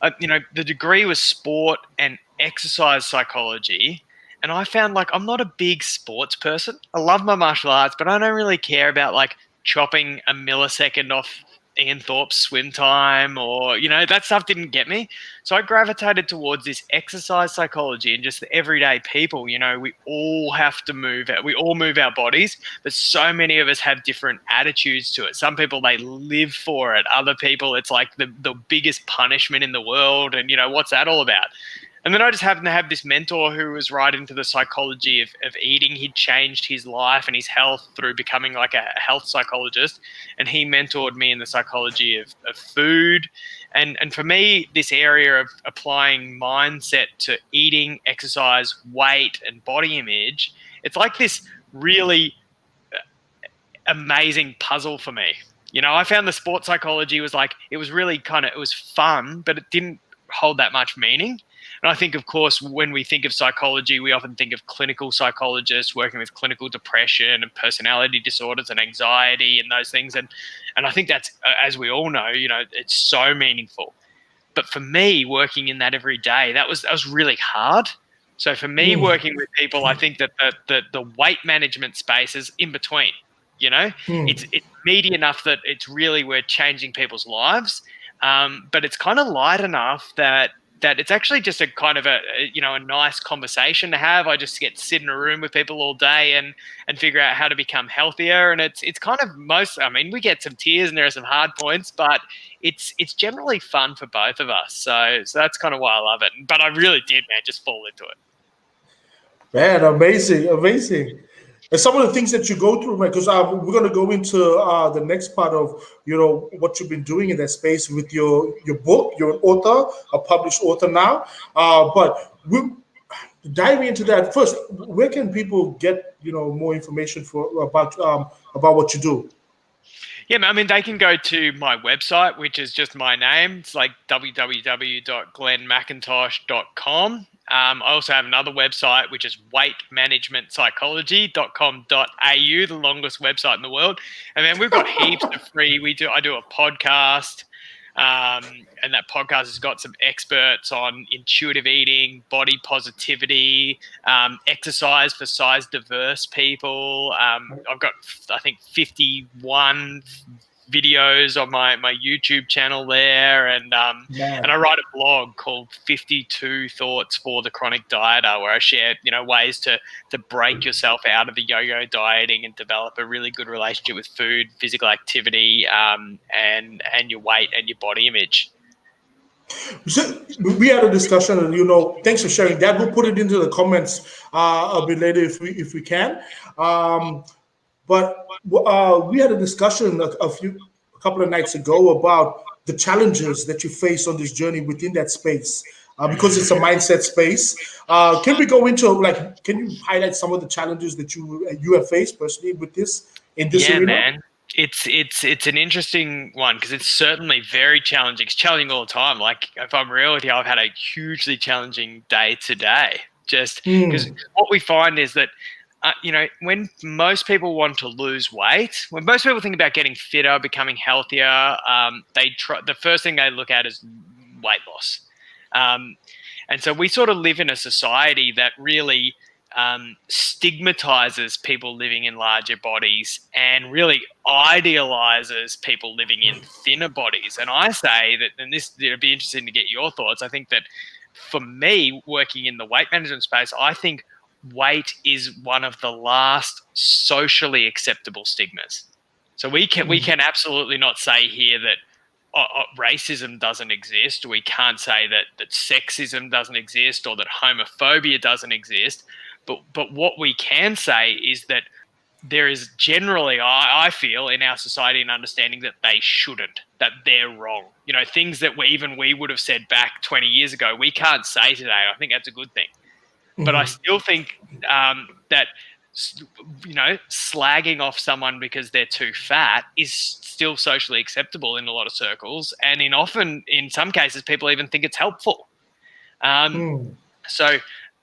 the degree was sport and exercise psychology. And I found I'm not a big sports person. I love my martial arts, but I don't really care about chopping a millisecond off Ian Thorpe's swim time or, that stuff didn't get me. So I gravitated towards this exercise psychology and just the everyday people. We all have to move. We all move our bodies, but so many of us have different attitudes to it. Some people, they live for it. Other people, it's like the biggest punishment in the world. And, what's that all about? And then I just happened to have this mentor who was right into the psychology of eating. He'd changed his life and his health through becoming a health psychologist. And he mentored me in the psychology of food. And for me, this area of applying mindset to eating, exercise, weight, and body image, it's like this really amazing puzzle for me. I found the sports psychology was it was really it was fun, but it didn't hold that much meaning. And I think, of course, when we think of psychology, we often think of clinical psychologists working with clinical depression and personality disorders and anxiety and those things. And I think that's, as we all know, it's so meaningful. But for me, working in that every day, that was really hard. So for me, working with people, I think that the weight management space is in between. It's meaty enough that it's really we're changing people's lives, but it's kind of light enough that it's actually just a kind of a nice conversation to have. I just get to sit in a room with people all day and figure out how to become healthier. And it's kind of we get some tears and there are some hard points, but it's generally fun for both of us. So that's kind of why I love it. But I really did, man, just fall into it. Man, amazing. And some of the things that you go through, because we're going to go into the next part of what you've been doing in that space with your book. You're an author, a published author now. But we diving into that first. Where can people get more information about what you do? Yeah, I mean, they can go to my website, which is just my name. It's like www.glenmackintosh.com. I also have another website, which is weightmanagementpsychology.com.au, the longest website in the world. And then we've got heaps of free. I do a podcast, and that podcast has got some experts on intuitive eating, body positivity, exercise for size diverse people. I've got, I think, 51 videos on my YouTube channel there, and I write a blog called 52 Thoughts for the Chronic Dieter, where I share ways to break yourself out of the yo-yo dieting and develop a really good relationship with food, physical activity, and your weight and your body image. So we had a discussion, and thanks for sharing that. We'll put it into the comments a bit later if we can. But we had a discussion a couple of nights ago about the challenges that you face on this journey within that space, because it's a mindset space. Can we go into can you highlight some of the challenges that you have faced personally with this in this arena? Man. It's an interesting one because it's certainly very challenging. It's challenging all the time. Like, if I'm real with you, I've had a hugely challenging day today. Just because what we find is that when most people want to lose weight, when most people think about getting fitter, becoming healthier, the first thing they look at is weight loss. And so we sort of live in a society that really stigmatizes people living in larger bodies and really idealizes people living in thinner bodies. And I say that, and it'd be interesting to get your thoughts. I think that for me, working in the weight management space, I think weight is one of the last socially acceptable stigmas. So we can absolutely not say here that racism doesn't exist. We can't say that sexism doesn't exist or that homophobia doesn't exist. But what we can say is that there is generally, I feel, in our society an understanding that they shouldn't, that they're wrong. Things that we would have said back 20 years ago, we can't say today. I think that's a good thing. But I still think that slagging off someone because they're too fat is still socially acceptable in a lot of circles, and in some cases, people even think it's helpful. So,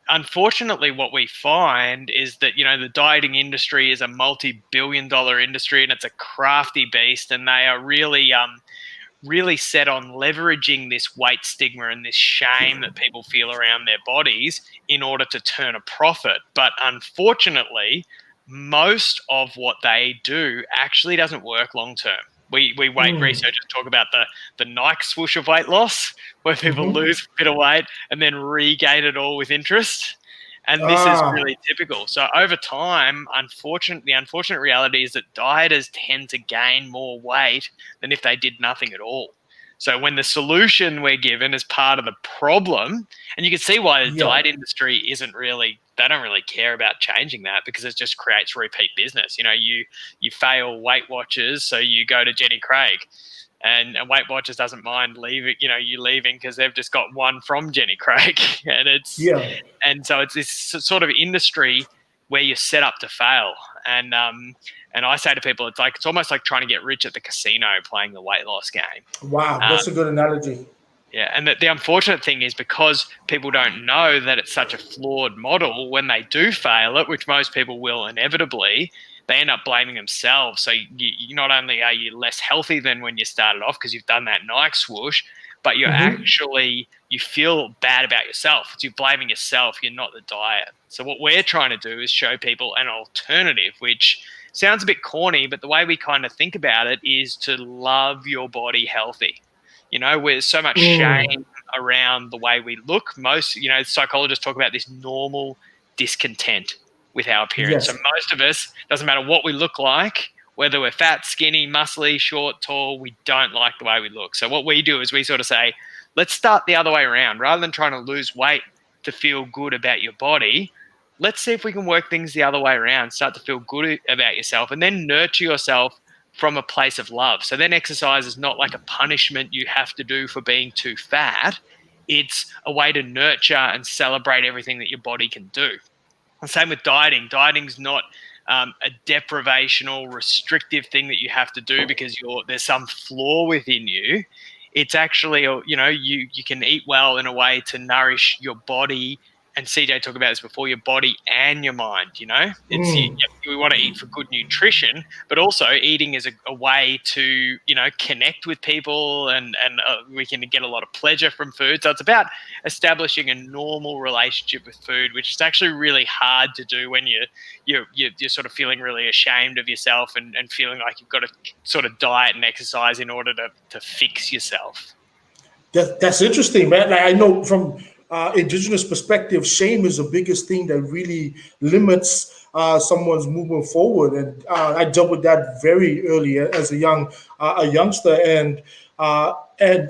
unfortunately, what we find is that the dieting industry is a multi-billion-dollar industry, and it's a crafty beast, and they are really set on leveraging this weight stigma and this shame that people feel around their bodies in order to turn a profit. But unfortunately, most of what they do actually doesn't work long term. We weight researchers talk about the Nike swoosh of weight loss, where people lose a bit of weight and then regain it all with interest. And this is really typical. So over time, the unfortunate reality is that dieters tend to gain more weight than if they did nothing at all. So when the solution we're given is part of the problem, and you can see why the diet industry they don't really care about changing that, because it just creates repeat business. You fail Weight Watchers, so you go to Jenny Craig. And Weight Watchers doesn't mind leaving, you leaving because they've just got one from Jenny Craig. And so it's this sort of industry where you're set up to fail. And I say to people, it's almost like trying to get rich at the casino playing the weight loss game. Wow, that's a good analogy. Yeah, and the unfortunate thing is, because people don't know that it's such a flawed model, when they do fail it, which most people will inevitably, they end up blaming themselves. So you not only are you less healthy than when you started off because you've done that Nike swoosh, but you're you feel bad about yourself. It's you're blaming yourself. You're not the diet. So what we're trying to do is show people an alternative, which sounds a bit corny, but the way we kind of think about it is to love your body healthy. There's so much shame around the way we look. Most, psychologists talk about this normal discontent with our appearance. So most of us, doesn't matter what we look like, whether we're fat, skinny, muscly, short, tall, we don't like the way we look. So what we do is we sort of say, let's start the other way around. Rather than trying to lose weight to feel good about your body, let's see if we can work things the other way around, start to feel good about yourself, and then nurture yourself from a place of love. So then exercise is not like a punishment you have to do for being too fat. It's a way to nurture and celebrate everything that your body can do. And same with dieting. Dieting's not a deprivational, restrictive thing that you have to do because there's some flaw within you. It's actually, you can eat well in a way to nourish your body. And CJ talked about this before, your body and your mind, we want to eat for good nutrition, but also eating is a way to, connect with people and we can get a lot of pleasure from food. So it's about establishing a normal relationship with food, which is actually really hard to do when you're sort of feeling really ashamed of yourself and feeling like you've got to sort of diet and exercise in order to fix yourself. That's interesting, man. Like, I know from Indigenous perspective, shame is the biggest thing that really limits someone's movement forward, and I dealt with that very early as a youngster, and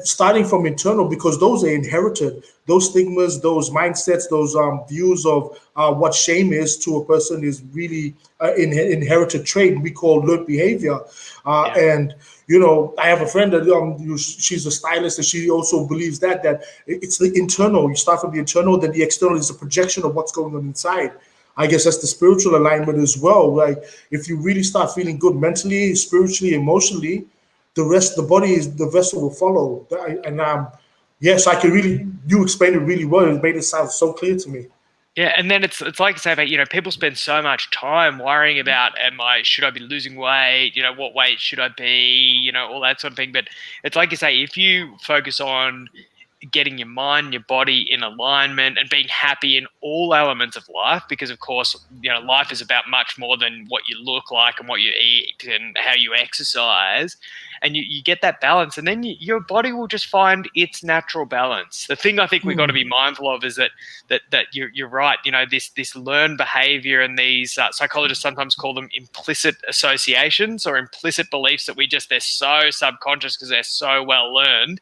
starting from internal, because those are inherited. Those stigmas, those mindsets, those views of what shame is to a person is really inherited trait we call learned behavior, and. I have a friend that she's a stylist, and she also believes that it's the internal. You start from the internal, then the external is a projection of what's going on inside. I guess that's the spiritual alignment as well. Like if you really start feeling good mentally, spiritually, emotionally, the body is the vessel will follow. Yes, I can really. You explained it really well. It made it sound so clear to me. Yeah, and then it's like I say about, people spend so much time worrying about, should I be losing weight? What weight should I be? All that sort of thing. But it's like you say, if you focus on getting your mind, your body in alignment and being happy in all elements of life, because of course, life is about much more than what you look like and what you eat and how you exercise. And you get that balance, and then your body will just find its natural balance. The thing I think we've got to be mindful of is that you're right. This learned behavior, and these psychologists sometimes call them implicit associations or implicit beliefs that they're so subconscious because they're so well learned.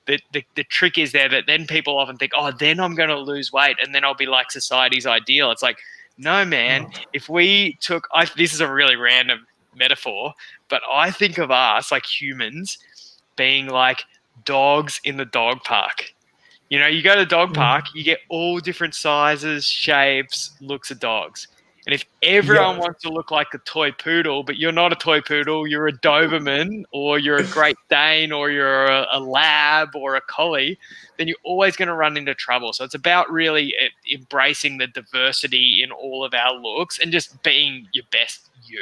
The trick is there that then people often think, oh, then I'm going to lose weight and then I'll be like society's ideal. It's like, no, man. If we took, this is a really random metaphor, but I think of us like humans being like dogs in the dog park. You go to the dog park, you get all different sizes, shapes, looks of dogs. And if everyone wants to look like a toy poodle, but you're not a toy poodle, you're a Doberman or you're a Great Dane or you're a lab or a collie, then you're always going to run into trouble. So it's about really embracing the diversity in all of our looks and just being your best you.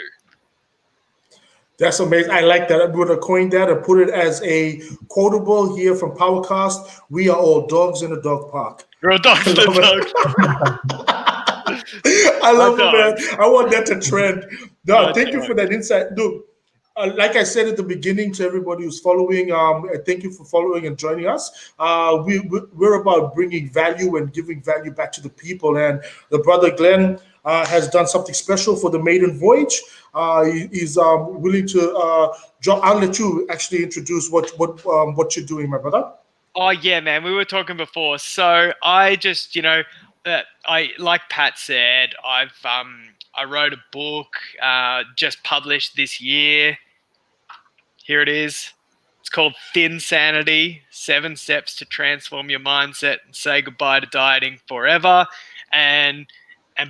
That's amazing. I like that. I'm going to coin that and put it as a quotable here from Powercast. We are all dogs in a dog park. We're all dogs in a dog park. I love it, man. I want that to trend. No, thank you for that insight. Dude, like I said at the beginning to everybody who's following, thank you for following and joining us. We're about bringing value and giving value back to the people. And the brother Glenn has done something special for the Maiden Voyage. He's willing to drop. I'll let you actually introduce what you're doing, my brother. Oh, yeah, man. We were talking before. So I just, I like Pat said, I wrote a book just published this year. Here it is. It's called Thin Sanity: 7 Steps to Transform Your Mindset and Say Goodbye to Dieting Forever. And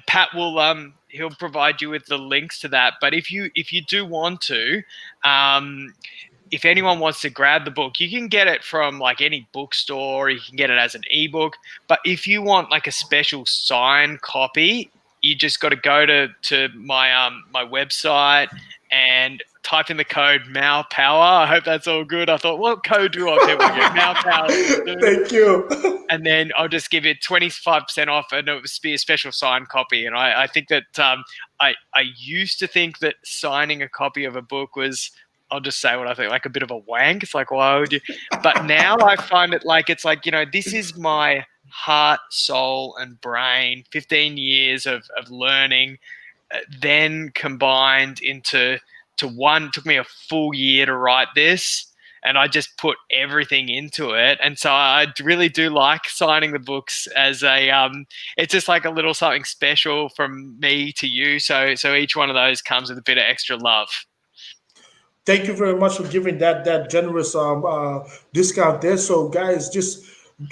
Pat will he'll provide you with the links to that. But if you do want to, if anyone wants to grab the book, you can get it from like any bookstore. You can get it as an ebook. But if you want like a special signed copy, you just got to go to my my website and type in the code maupower. I hope that's all good. I thought, what code do I want people to get? Maupower. Thank you. And then I'll just give you 25% off, and it would be a special signed copy. And I think that I used to think that signing a copy of a book was, I'll just say what I think, like a bit of a wank. It's like, why would you? But now I find it like, it's like, this is my heart, soul, and brain. 15 years of learning, then combined into one. It took me a full year to write this. and I just put everything into it. And so I really do like signing the books as a it's just like a little something special from me to you. So each one of those comes with a bit of extra love. Thank you very much for giving that generous discount there. So guys, just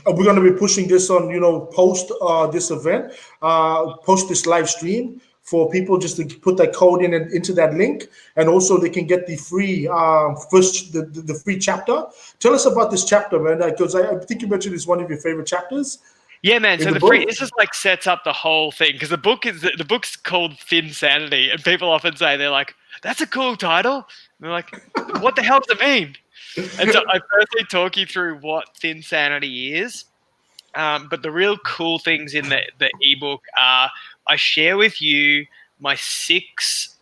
we're going to be pushing this on, post this event, post this live stream for people just to put that code in and into that link, and also they can get the free the free chapter. Tell us about this chapter, man, because I think you mentioned it's one of your favorite chapters. Yeah, man. So the this is like sets up the whole thing, because the book's called Thin Sanity, and people often say, they're like, "That's a cool title." And they're like, "What the hell does it mean?" And so I firstly talk you through what Thin Sanity is. But the real cool things in the ebook are I share with you the 6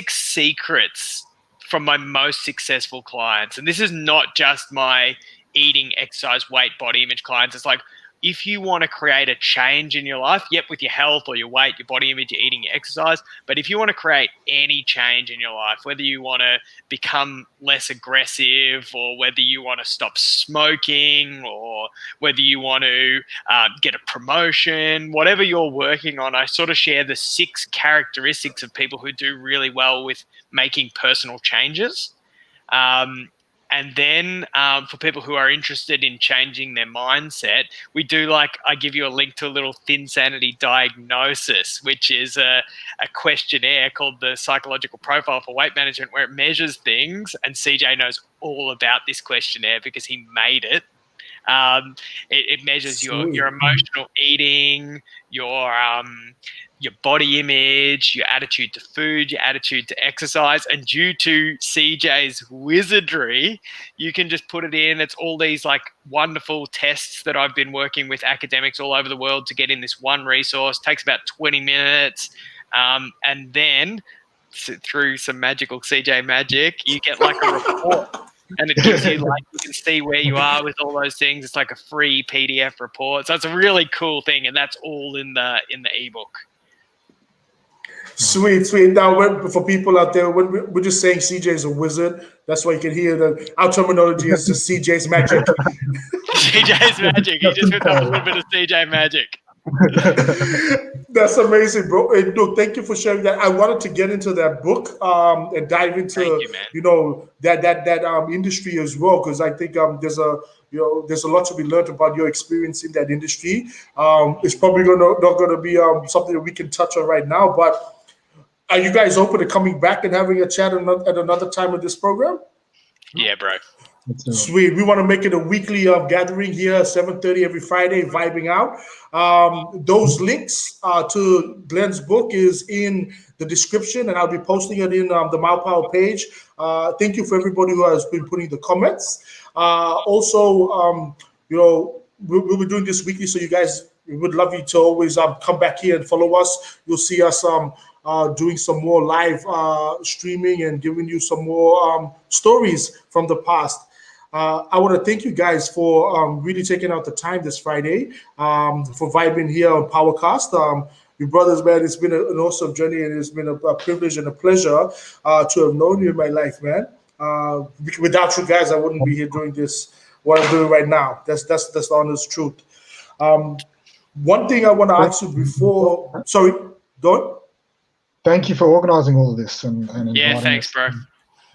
secrets from my most successful clients. And this is not just my eating, exercise, weight, body image clients. It's like, if you want to create a change in your life, with your health or your weight, your body image, your eating, your exercise, but if you want to create any change in your life, whether you want to become less aggressive, or whether you want to stop smoking, or whether you want to get a promotion, whatever you're working on, I sort of share the 6 characteristics of people who do really well with making personal changes. And then for people who are interested in changing their mindset, I give you a link to a little Thin Sanity diagnosis, which is a questionnaire called the Psychological Profile for Weight Management, where it measures things. And CJ knows all about this questionnaire because he made it. It measures your emotional eating, your body image, your attitude to food, your attitude to exercise. And due to CJ's wizardry, you can just put it in. It's all these like wonderful tests that I've been working with academics all over the world to get in this one resource. It takes about 20 minutes. And then through some magical CJ magic, you get like a report. And it gives you, like, you can see where you are with all those things. It's like a free PDF report. So it's a really cool thing, and that's all in the ebook. Sweet. Now, for people out there, we're just saying CJ is a wizard. That's why you can hear our terminology is just CJ's magic. CJ's magic. He just put up a little bit of CJ magic. That's amazing, bro. And look, thank you for sharing that. I wanted to get into that book and dive into that industry as well, because I think there's a lot to be learned about your experience in that industry. It's probably not going to be something that we can touch on right now, but are you guys open to coming back and having a chat at another time of this program? Yeah, bro. Sweet. We want to make it a weekly gathering here, 7:30 every Friday, vibing out. Those links to Glenn's book is in the description, and I'll be posting it in the maupower page. Thank you for everybody who has been putting the comments. Also, we'll be doing this weekly, so you guys, we would love you to always come back here and follow us. You'll see us doing some more live streaming and giving you some more stories from the past. I want to thank you guys for really taking out the time this Friday for vibing here on Powercast. You brothers, man, it's been an awesome journey, and it's been a privilege and a pleasure to have known you in my life, man. Without you guys, I wouldn't be here doing this, what I'm doing right now. That's the honest truth. One thing I want to ask you before, sorry, go on. Thank you for organising all of this. And yeah, thanks, bro.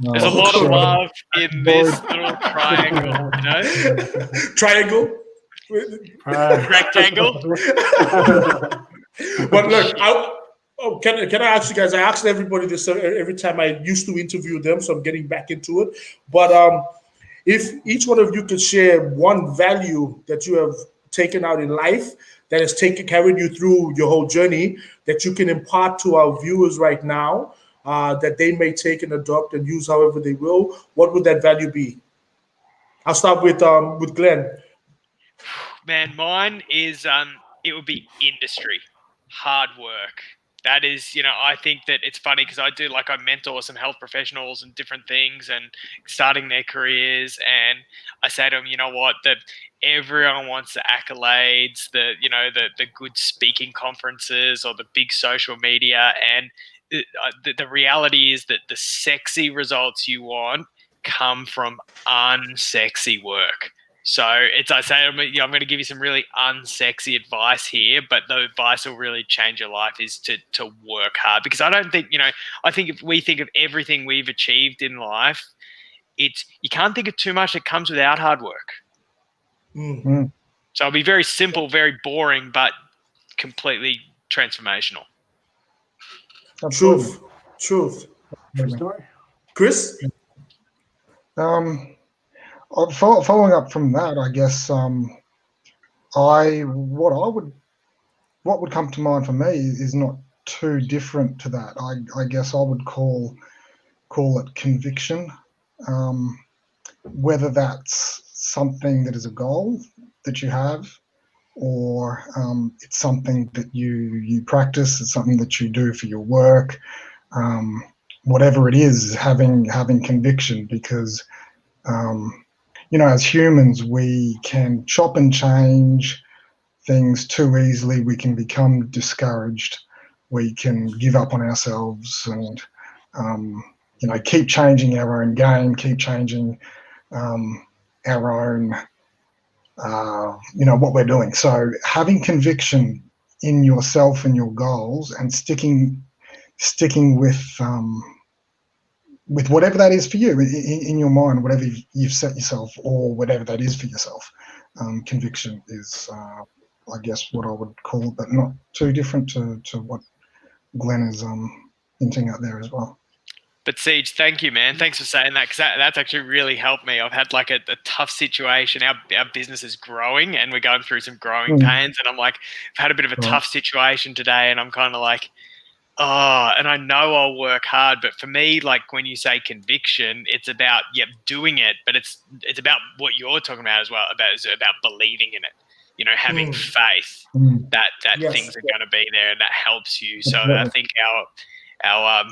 There's a lot of love in this little triangle, you know? Triangle? Rectangle? But look, can I ask you guys? I asked everybody this every time I used to interview them, so I'm getting back into it. But if each one of you could share one value that you have taken out in life that has carried you through your whole journey, that you can impart to our viewers right now, that they may take and adopt and use however they will, what would that value be? I'll start with Glenn. Man, mine is it would be industry, hard work. That is, I think that it's funny because I mentor some health professionals and different things and starting their careers, and I say to them, you know what, that everyone wants the accolades, the good speaking conferences or the big social media, and the reality is that the sexy results you want come from unsexy work. So I say, I'm going to give you some really unsexy advice here, but the advice will really change your life is to work hard. Because I don't think, I think if we think of everything we've achieved in life, you can't think of too much that comes without hard work. Mm-hmm. So it'll be very simple, very boring, but completely transformational. Truth. True story. Chris? Following up from that, I guess what would come to mind for me is not too different to that. I guess I would call it conviction, whether that's something that is a goal that you have, or it's something that you practice, it's something that you do for your work, whatever it is, having conviction, because as humans, we can chop and change things too easily. We can become discouraged. We can give up on ourselves and, keep changing our own game, keep changing our own, what we're doing. So having conviction in yourself and your goals and sticking with whatever that is for you in your mind, whatever you've set yourself, or whatever that is for yourself. Conviction is, I guess, what I would call, but not too different to what Glenn is hinting at there as well. But Siege, thank you, man. Thanks for saying that, because that's actually really helped me. I've had like a tough situation. Our business is growing and we're going through some growing pains. And I'm like, I've had a bit of a tough situation today, and I'm kind of like, and I know I'll work hard, but for me, like when you say conviction, it's about doing it, but it's about what you're talking about as well. It's about believing in it. Having faith that things are going to be there, and that helps you. So I think our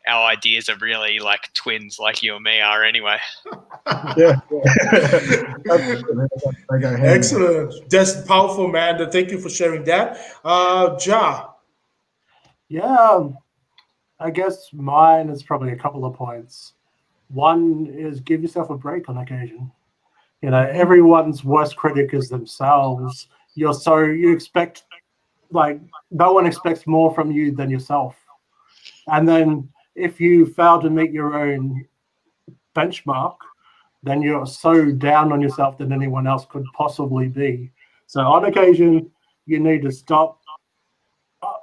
ideas are really like twins, like you and me are, anyway. Yeah. Excellent. That's powerful, man. Thank you for sharing that. Ja. Yeah, I guess mine is probably a couple of points. One is give yourself a break on occasion. Everyone's worst critic is themselves. You expect, like, no one expects more from you than yourself. And then if you fail to meet your own benchmark, then you're so down on yourself than anyone else could possibly be. So on occasion, you need to stop.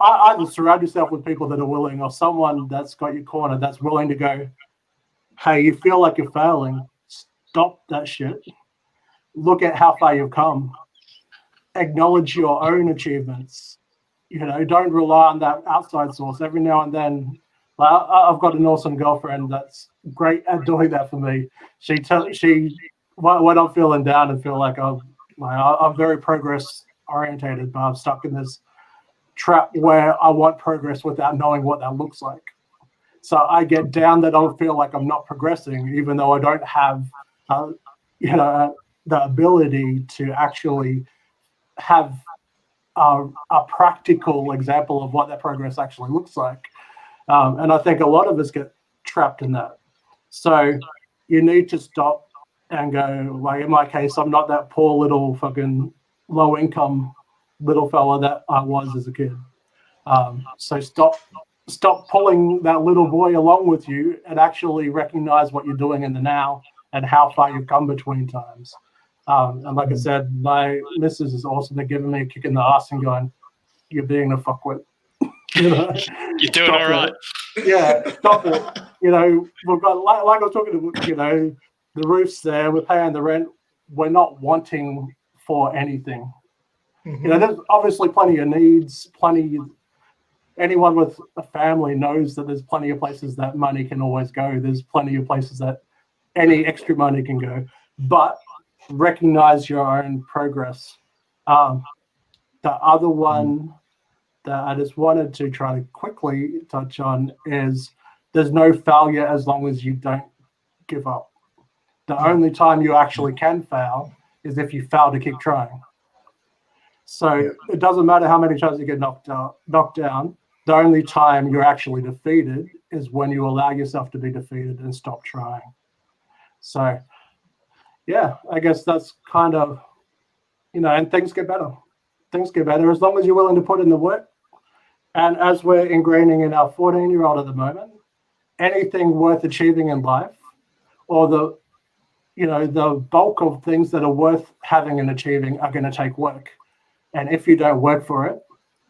Either surround yourself with people that are willing, or someone that's got your corner that's willing to go, hey, you feel like you're failing, stop that shit. Look at how far you've come. Acknowledge your own achievements. Don't rely on that outside source. Every now and then, I've got an awesome girlfriend that's great at doing that for me. When I'm feeling down and feel like I'm very progress orientated, but I'm stuck in this trap where I want progress without knowing what that looks like. So I get down that I feel like I'm not progressing, even though I don't have, the ability to actually have a practical example of what that progress actually looks like. And I think a lot of us get trapped in that. So you need to stop and go, like in my case, I'm not that poor little fucking low income little fella that I was as a kid. So stop pulling that little boy along with you and actually recognize what you're doing in the now and how far you've come between times. And like I said, my missus is awesome. They're giving me a kick in the ass and going, you're being a fuckwit. You're doing all right. Yeah, stop it. We've got, like I was talking to, the roof's there, we're paying the rent. We're not wanting for anything. There's obviously plenty of needs, anyone with a family knows that there's plenty of places that money can always go. There's plenty of places that any extra money can go, but recognize your own progress. The other one that I just wanted to try to quickly touch on is there's no failure as long as you don't give up. The only time you actually can fail is if you fail to keep trying. So it doesn't matter how many times you get knocked down. The only time you're actually defeated is when you allow yourself to be defeated and stop trying. So, yeah, I guess that's kind of, and things get better. Things get better as long as you're willing to put in the work. And as we're ingraining in our 14-year-old at the moment, anything worth achieving in life, or the bulk of things that are worth having and achieving are going to take work. And if you don't work for it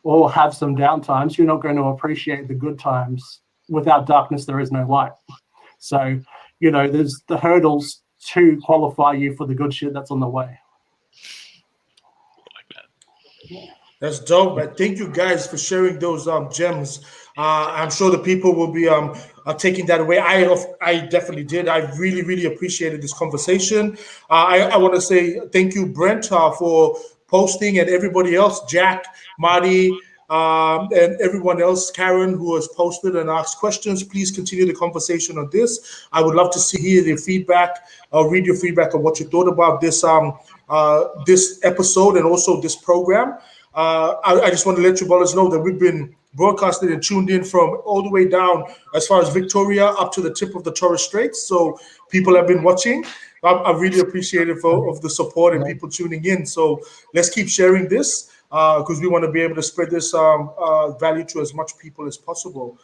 or have some downtimes, you're not going to appreciate the good times. Without darkness, there is no light. So, there's the hurdles to qualify you for the good shit that's on the way. That's dope, man. Thank you guys for sharing those gems. I'm sure the people will be taking that away. I definitely did. I really, really appreciated this conversation. I want to say thank you, Brent, for posting, and everybody else, Jack, Marty, and everyone else, Karen, who has posted and asked questions. Please continue the conversation on this. I would love to hear your feedback. I'll read your feedback on what you thought about this this episode and also this program. I just want to let you brothers know that we've been broadcasted and tuned in from all the way down as far as Victoria up to the tip of the Torres Straits. So people have been watching. I really appreciate it of the support and people tuning in. So let's keep sharing this because we want to be able to spread this value to as much people as possible.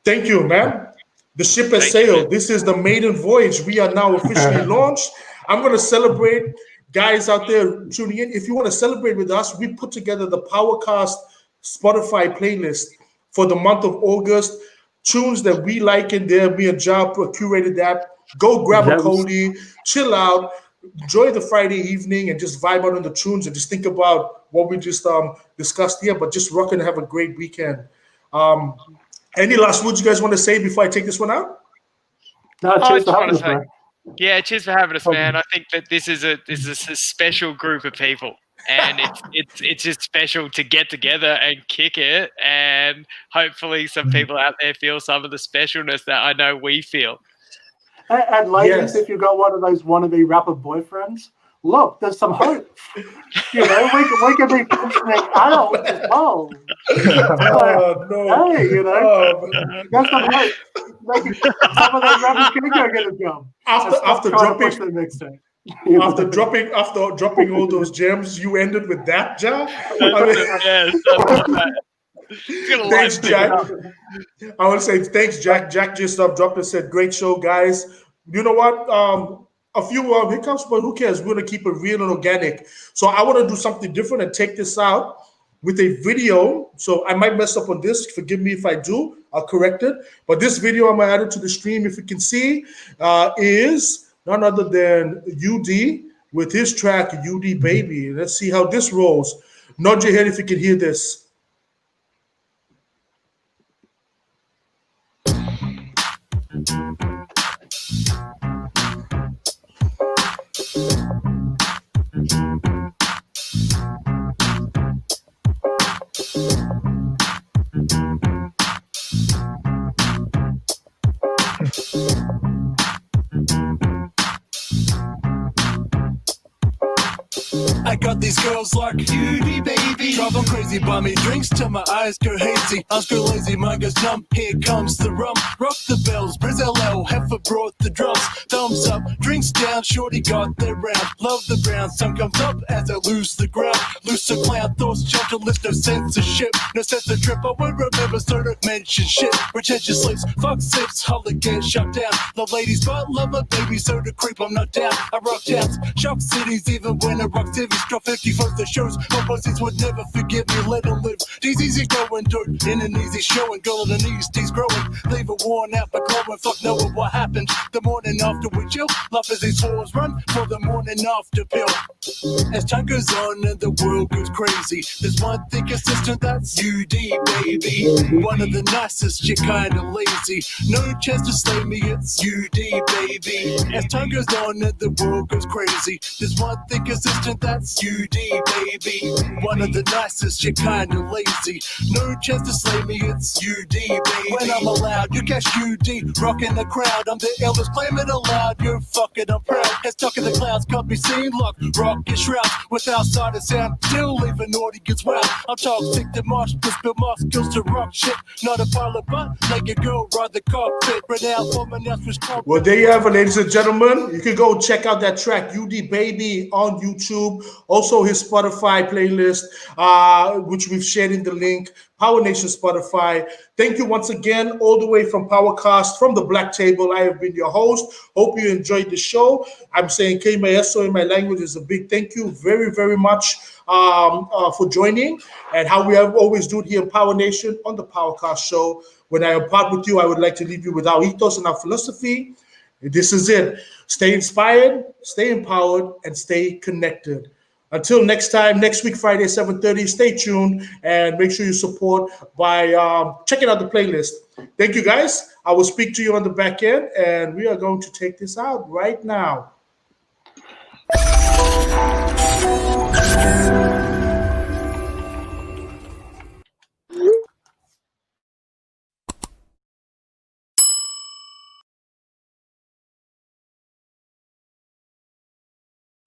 Thank you, man. The ship has sailed. This is the maiden voyage. We are now officially launched. I'm going to celebrate. Guys out there tuning in, if you want to celebrate with us, we put together the Powercast Spotify playlist for the month of August. Tunes that we like in there. Me and Job curated that. Go grab a Cody, chill out, enjoy the Friday evening, and just vibe out on the tunes and just think about what we just discussed here. But just rock and have a great weekend. Any last words you guys want to say before I take this one out? Yeah, cheers for having us, man. I think that this is a special group of people, and it's just special to get together and kick it, and hopefully some people out there feel some of the specialness that I know we feel. And ladies, if you've got one of those wannabe rapper boyfriends, look, there's some hope. We can be functioning adults as well. No. Hey, there's some hope. Some of those rappers can go get a job. After dropping all those gems, you ended with that, Jack. Thanks, Jack. I want to say thanks, Jack. Jack just dropped and said, "Great show, guys." You know what? A few hiccups, but who cares? We're going to keep it real and organic. So I want to do something different and take this out with a video. So I might mess up on this. Forgive me if I do. I'll correct it. But this video I'm going to add it to the stream, if you can see, is none other than UD with his track, UD Baby. Let's see how this rolls. Nod your head if you can hear this. I got these girls like beauty, baby. Drive them crazy, buy me drinks till my eyes go hazy. Eyes go lazy, mind goes numb. Here comes the rum. Rock the bells, Brazil, heifer brought the drums. Thumbs up, drinks down, shorty got their round. Love the brown, sun comes up as I lose the ground. Loose the clown, thoughts jump to list, no censorship. No sense of trip, I won't remember, so don't mention shit. Pretentious slaves, fuck sips, holla get shut down. Love ladies, but love my baby, so to creep, I'm not down. I rock towns, shock cities, even when I rock cities. Drop 50 for the shows, my bosses would never forgive me, let them live. These easy going dirt in an easy show, and girl in the knees, these growing. Leave it worn out, but glowing, fuck knowing what happened. The morning after we chill, love as these whores run for the morning after pill. As time goes on and the world goes crazy, there's one thing consistent, that's UD, baby. One of the nicest, you're kinda lazy. No chance to slay me, it's UD, baby. As time goes on and the world goes crazy, there's one thing consistent, that's UD, baby. One of the nicest, you're kinda lazy. No chance to slay me, it's UD, baby. When I'm allowed, you catch UD, rocking the crowd. I'm the illest, claim it aloud, you're fucking, I'm proud. Head stuck in the clouds, can't be seen, look, rock fucking shrouds. With outsider sound, still leaving audience wild. I'm toxic to marsh, but spill my skills to rock shit. Not a pilot, but like a girl, ride the cockpit. Right out for my was Well, there you have it, ladies and gentlemen. You can go check out that track, UD Baby, on YouTube. Also, his Spotify playlist, which we've shared in the link. PowerNation Spotify. Thank you once again, all the way from Powercast, from the Black Table. I have been your host. Hope you enjoyed the show. I'm saying K Maeso in my language is a big thank you very, very much for joining. And how we have always do it here in Power Nation on the Powercast show. When I part with you, I would like to leave you with our ethos and our philosophy. This is it. Stay inspired, stay empowered, and stay connected. Until next time, next week, Friday, 7:30, stay tuned and make sure you support by checking out the playlist. Thank you, guys. I will speak to you on the back end, and we are going to take this out right now.